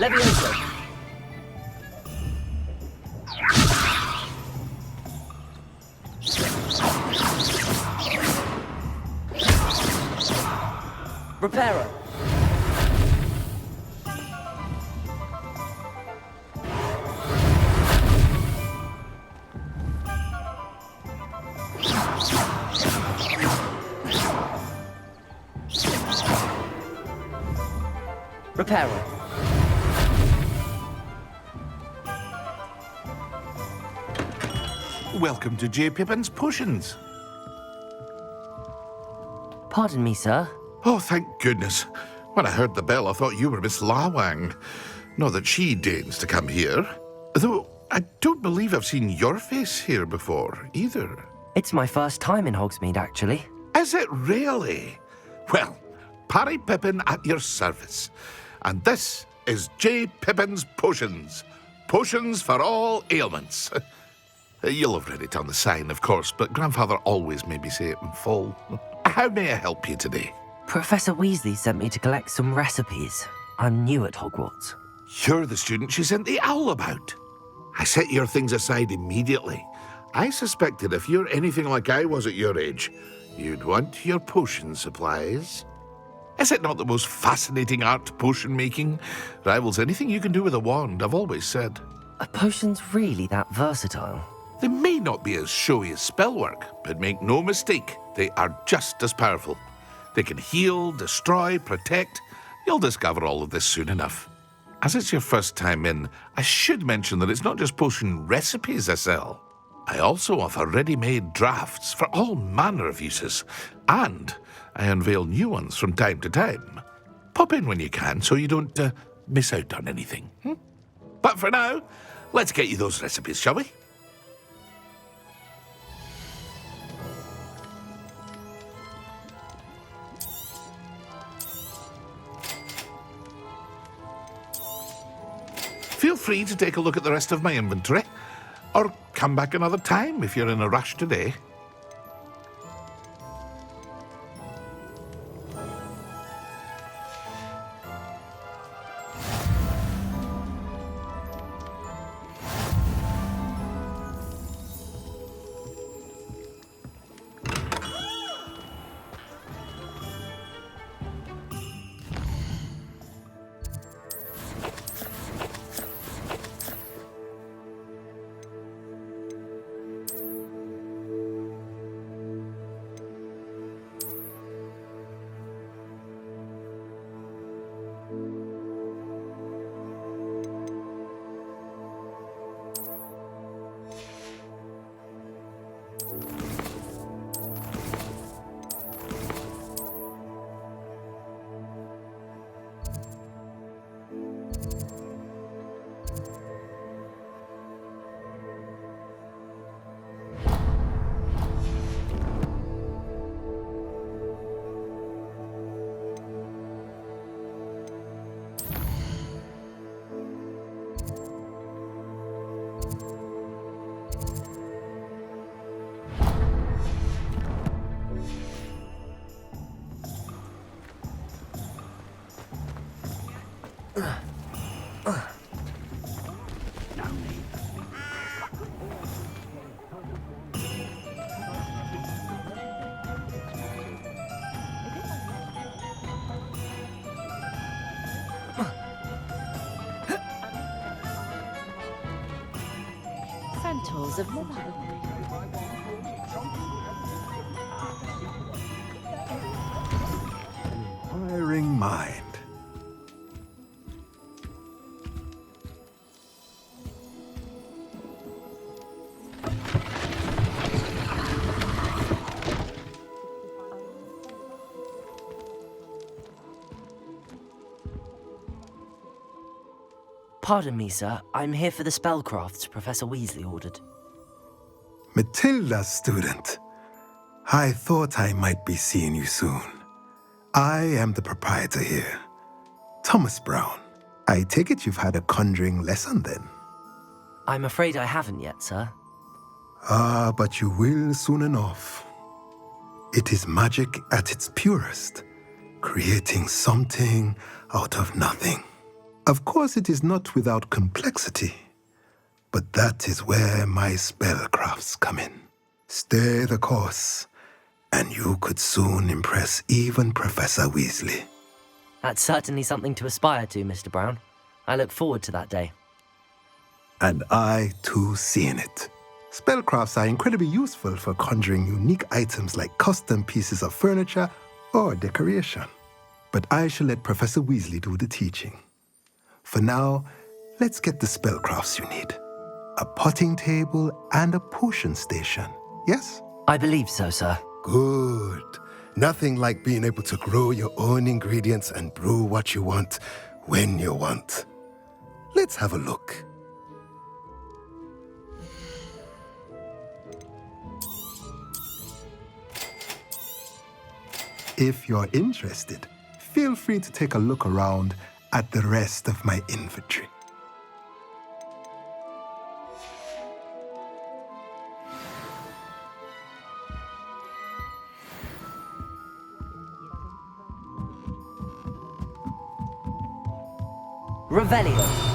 Levioso! Reparo! Reparo. Welcome to J. Pippin's Potions. Pardon me, sir. Oh, thank goodness. When I heard the bell, I thought you were Miss Lawang. Not that she deigns to come here. Though I don't believe I've seen your face here before, either. It's my first time in Hogsmeade, actually. Is it really? Well, Parry Pippin at your service. And this is J. Pippin's Potions. Potions for all ailments. You'll have read it on the sign, of course, but Grandfather always made me say it in full. How may I help you today? Professor Weasley sent me to collect some recipes. I'm new at Hogwarts. You're the student she sent the owl about. I set your things aside immediately. I suspected if you're anything like I was at your age, you'd want your potion supplies. Is it not the most fascinating art, potion making? Rivals anything you can do with a wand, I've always said. Are potions really that versatile? They may not be as showy as spellwork, but make no mistake, they are just as powerful. They can heal, destroy, protect. You'll discover all of this soon enough. As it's your first time in, I should mention that it's not just potion recipes I sell. I also offer ready-made drafts for all manner of uses, and I unveil new ones from time to time. Pop in when you can so you don't miss out on anything. But for now, let's get you those recipes, shall we? Feel free to take a look at the rest of my inventory, or come back another time if you're in a rush today. Centaurs of Inquiring mind. Pardon me, sir. I'm here for the spellcrafts Professor Weasley ordered. Matilda's student. I thought I might be seeing you soon. I am the proprietor here, Thomas Brown. I take it you've had a conjuring lesson then? I'm afraid I haven't yet, sir. Ah, but you will soon enough. It is magic at its purest, creating something out of nothing. Of course, it is not without complexity, but that is where my spellcrafts come in. Stay the course, and you could soon impress even Professor Weasley. That's certainly something to aspire to, Mr. Brown. I look forward to that day. And I, too, see in it. Spellcrafts are incredibly useful for conjuring unique items like custom pieces of furniture or decoration. But I shall let Professor Weasley do the teaching. For now, let's get the spellcrafts you need. A potting table and a potion station, yes? I believe so, sir. Good. Nothing like being able to grow your own ingredients and brew what you want when you want. Let's have a look. If you're interested, feel free to take a look around at the rest of my inventory. Revelio.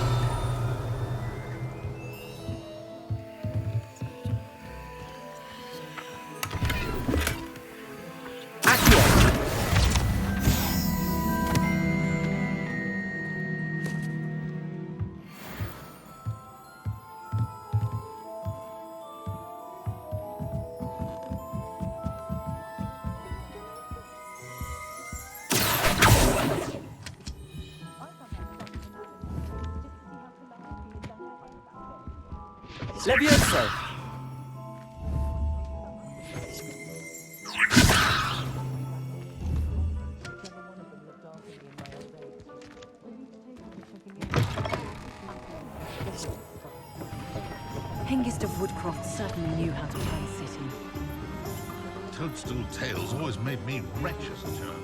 Levioso! Hengist of Woodcroft certainly knew how to play city. Toadstool tales always made me wretched as a child.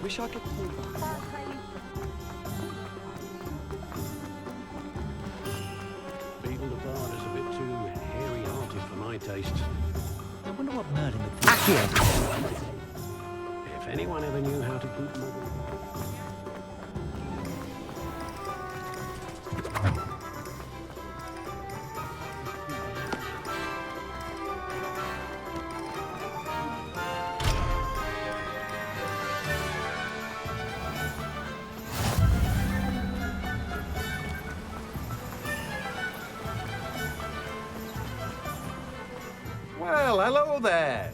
Wish I could pull back. Beetle the Bard is a bit too hairy-hearted for my taste. I wonder what Merlin would think. If anyone ever knew how to keep moving. Well, hello there.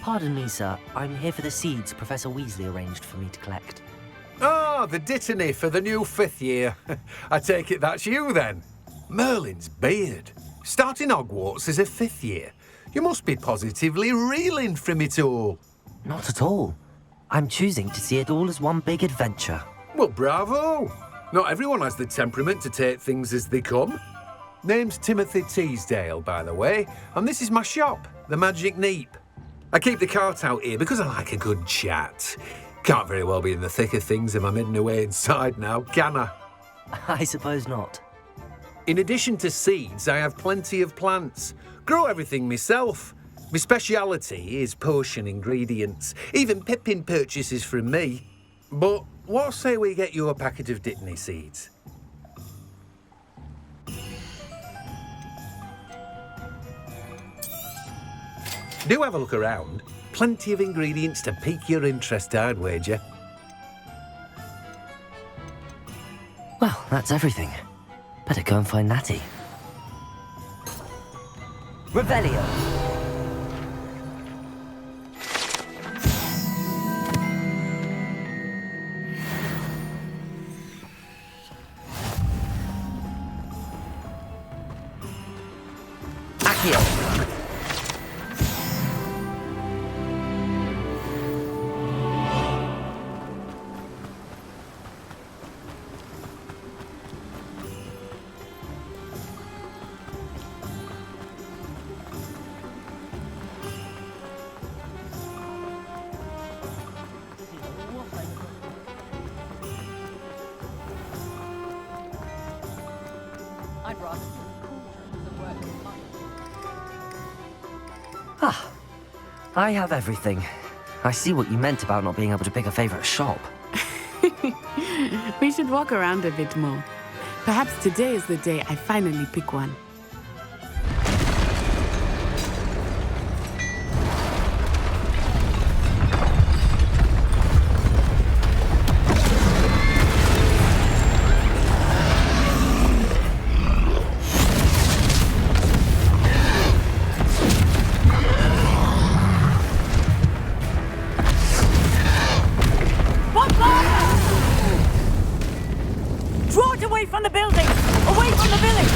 Pardon me, sir. I'm here for the seeds Professor Weasley arranged for me to collect. Oh, the dittany for the new 5th year. I take it that's you, then. Merlin's beard. Starting Hogwarts as a 5th year. You must be positively reeling from it all. Not at all. I'm choosing to see it all as one big adventure. Well, bravo. Not everyone has the temperament to take things as they come. Name's Timothy Teasdale, by the way, and this is my shop, the Magic Neep. I keep the cart out here because I like a good chat. Can't very well be in the thick of things if I'm hidden away inside now, can I? I suppose not. In addition to seeds, I have plenty of plants. Grow everything myself. My speciality is potion ingredients. Even Pippin purchases from me. But what say we get you a packet of dittany seeds? Do have a look around. Plenty of ingredients to pique your interest, I'd wager. Well, that's everything. Better go and find Natty. Revelio! rather than cauldrons and work with money. Ah, I have everything. I see what you meant about not being able to pick a favorite shop. We should walk around a bit more. Perhaps today is the day I finally pick one. Draw it away from the building! Away from the village!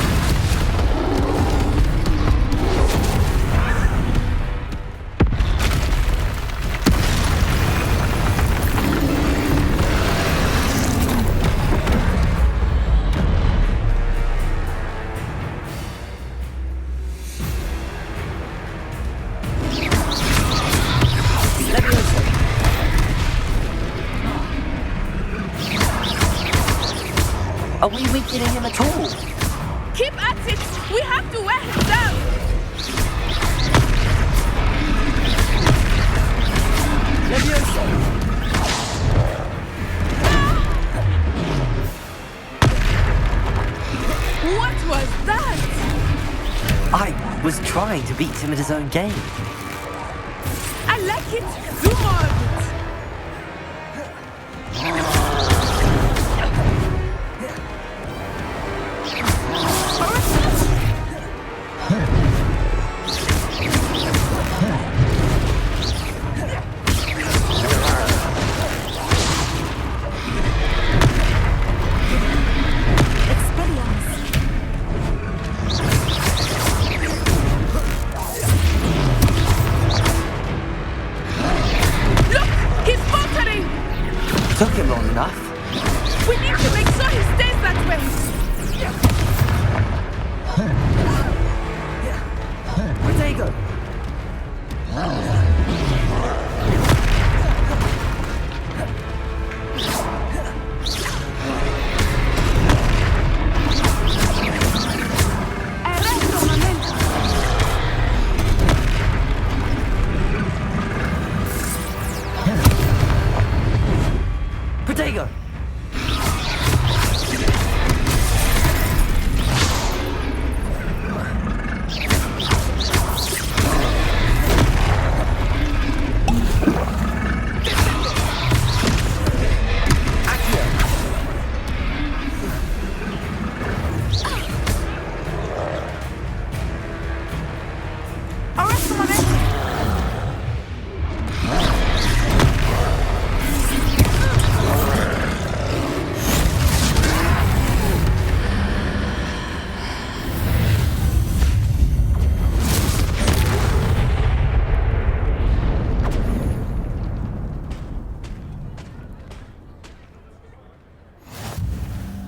Are we weakening him at all? Keep at it! We have to wear him down! What was that? I was trying to beat him at his own game. I like it! Do more of it! Took him long enough. We need to make sure he stays that way! Protego! Protego!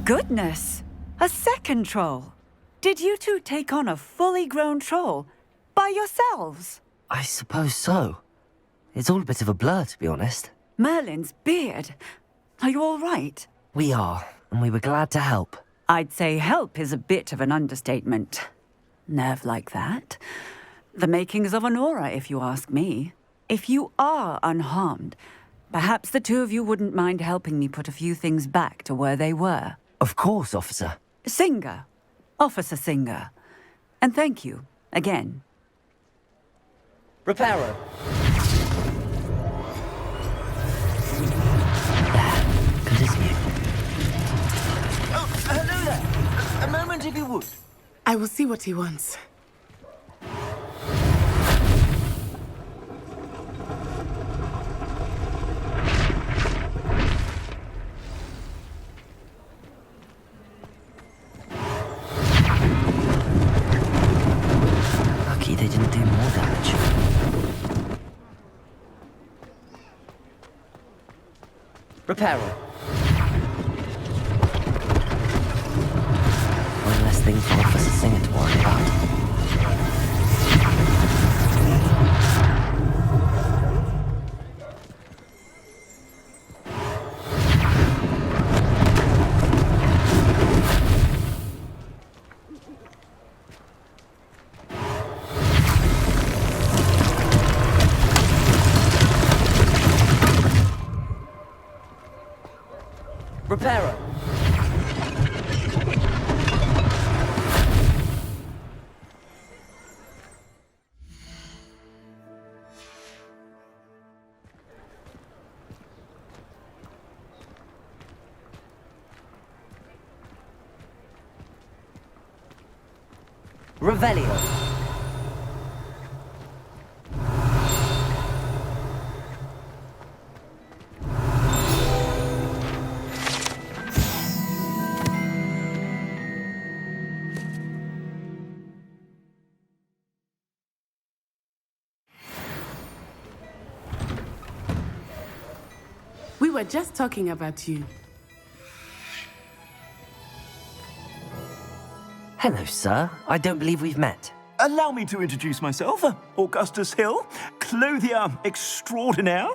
Goodness! A second troll! Did you two take on a fully grown troll? By yourselves? I suppose so. It's all a bit of a blur, to be honest. Merlin's beard. Are you all right? We are, and we were glad to help. I'd say help is a bit of an understatement. Nerve like that. The makings of an aura, if you ask me. If you are unharmed, perhaps the two of you wouldn't mind helping me put a few things back to where they were. Of course, officer. Singer. Officer Singer. And thank you, again. Reparo. Good as new. Oh, hello there. A moment if you would. I will see what he wants. Lucky they didn't do more damage. Reparo. One less thing for Officer Singer to worry about. Reparo! Revelio. We were just talking about you. Hello, sir. I don't believe we've met. Allow me to introduce myself, Augustus Hill, clothier extraordinaire.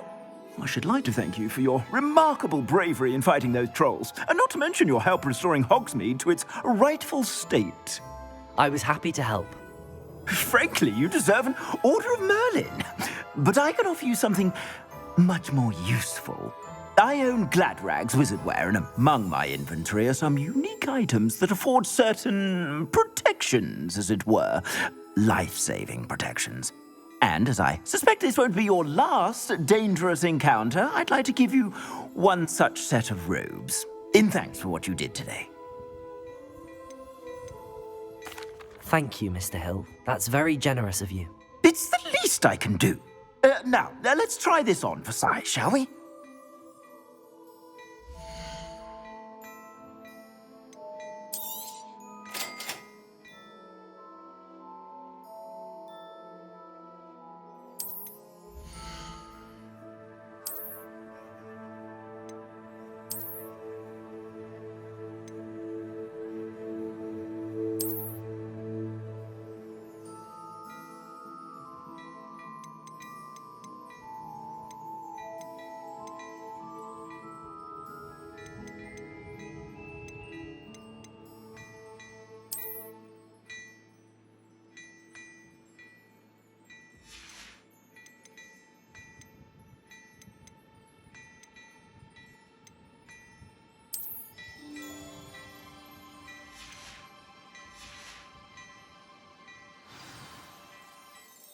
I should like to thank you for your remarkable bravery in fighting those trolls, and not to mention your help restoring Hogsmeade to its rightful state. I was happy to help. Frankly, you deserve an Order of Merlin. But I can offer you something much more useful. I own Gladrag's wizardware, and among my inventory are some unique items that afford certain protections, as it were. Life-saving protections. And as I suspect this won't be your last dangerous encounter, I'd like to give you one such set of robes, in thanks for what you did today. Thank you, Mr. Hill. That's very generous of you. It's the least I can do. Now, let's try this on for size, shall we?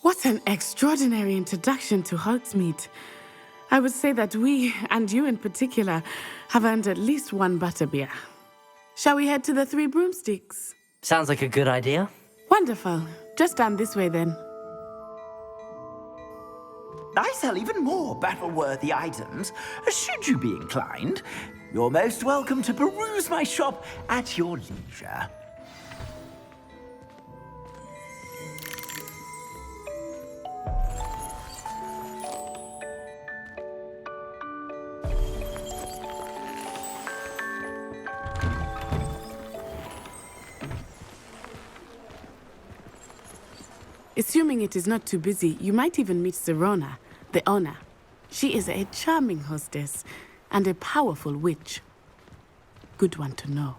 What an extraordinary introduction to Hogsmeade. I would say that we, and you in particular, have earned at least one butterbeer. Shall we head to the Three Broomsticks? Sounds like a good idea. Wonderful. Just down this way then. I sell even more battle-worthy items. Should you be inclined, you're most welcome to peruse my shop at your leisure. Assuming it is not too busy, you might even meet Serona, the owner. She is a charming hostess and a powerful witch. Good one to know.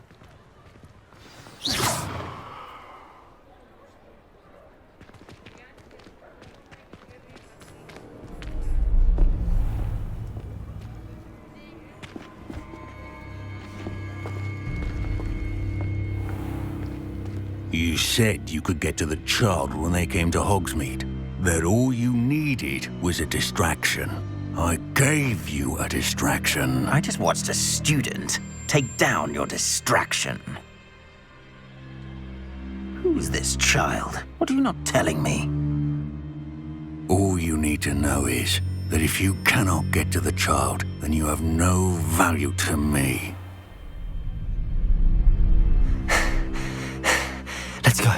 You said you could get to the child when they came to Hogsmeade. That all you needed was a distraction. I gave you a distraction. I just watched a student take down your distraction. Who's this child? What are you not telling me? All you need to know is that if you cannot get to the child, then you have no value to me. Let's go.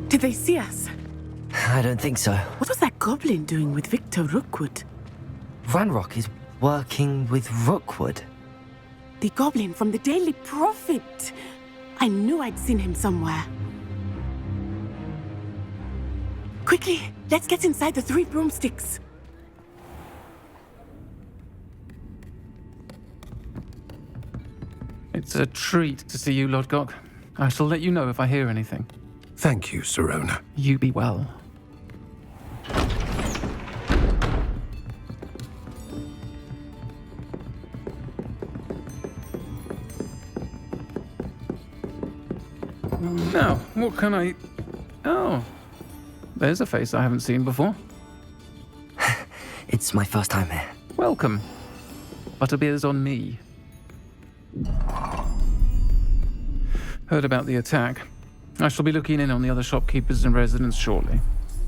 Did they see us? I don't think so. What was that goblin doing with Victor Rookwood? Ranrock is working with Rookwood. The goblin from the Daily Prophet. I knew I'd seen him somewhere. Quickly, let's get inside the Three Broomsticks. It's a treat to see you, Lodgok. I shall let you know if I hear anything. Thank you, Serona. You be well. Now, what can I... Oh, there's a face I haven't seen before. It's my first time here. Welcome. Butterbeer's on me. Heard about the attack. I shall be looking in on the other shopkeepers and residents shortly.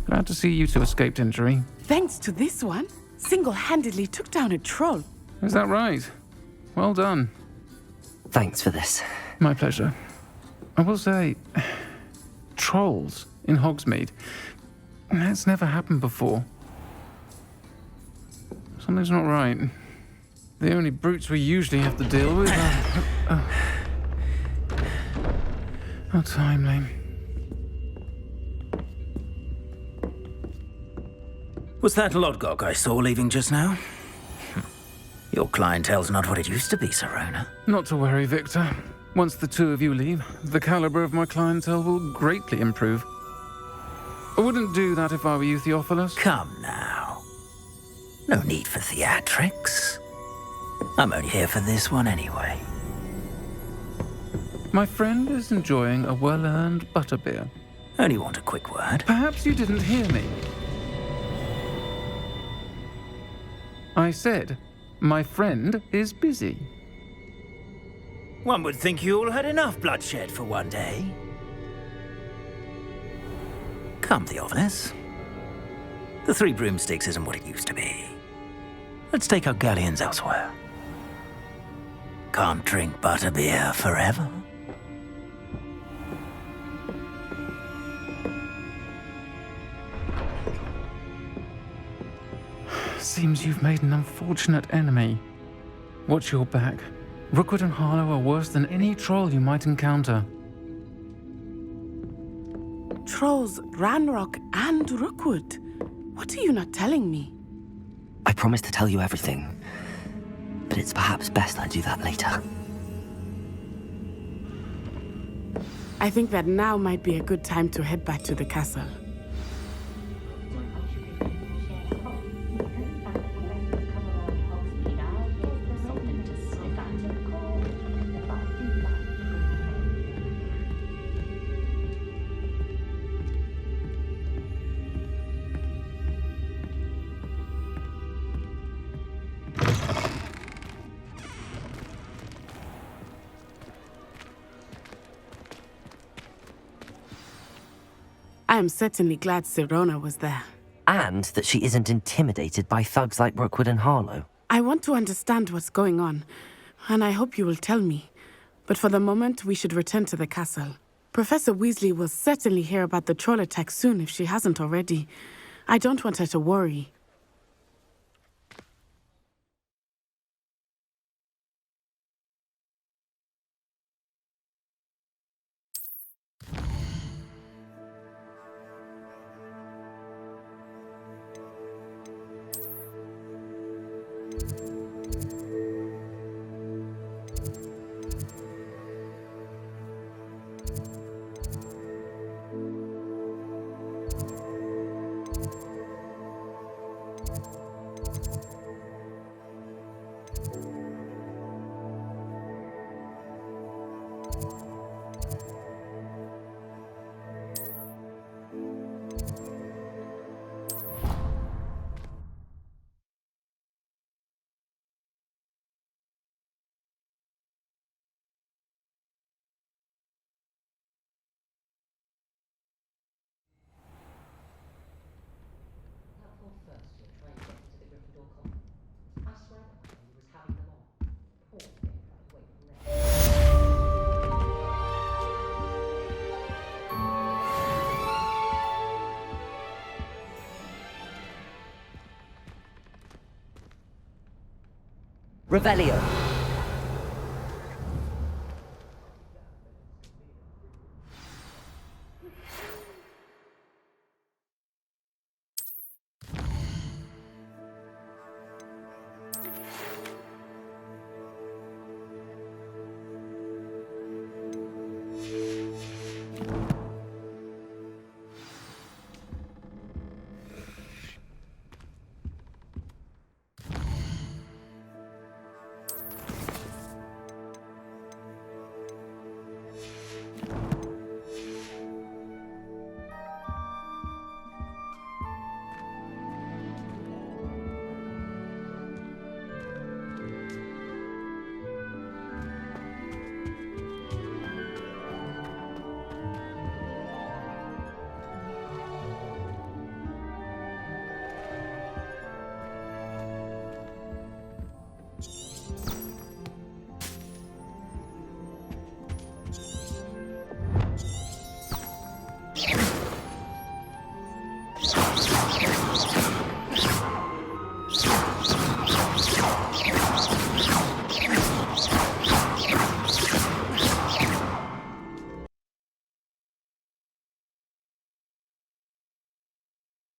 Glad to see you two escaped injury. Thanks to this one, single-handedly took down a troll. Is that right? Well done. Thanks for this. My pleasure. I will say, trolls in Hogsmeade. That's never happened before. Something's not right. The only brutes we usually have to deal with are... How timely. Was that Lodgok I saw leaving just now? Your clientele's not what it used to be, Serona. Not to worry, Victor. Once the two of you leave, the caliber of my clientele will greatly improve. I wouldn't do that if I were you, Theophilus. Come now. No need for theatrics. I'm only here for this one anyway. My friend is enjoying a well-earned butterbeer. Only want a quick word. Perhaps you didn't hear me. I said, my friend is busy. One would think you all had enough bloodshed for one day. Come, Theophilus. The Three Broomsticks isn't what it used to be. Let's take our galleons elsewhere. Can't drink butterbeer forever. Seems you've made an unfortunate enemy. Watch your back. Rookwood and Harlow are worse than any troll you might encounter. Trolls, Ranrock, and Rookwood. What are you not telling me? I promised to tell you everything, but it's perhaps best I do that later. I think that now might be a good time to head back to the castle. I am certainly glad Serona was there. And that she isn't intimidated by thugs like Rookwood and Harlow. I want to understand what's going on, and I hope you will tell me. But for the moment, we should return to the castle. Professor Weasley will certainly hear about the troll attack soon if she hasn't already. I don't want her to worry. Revelio.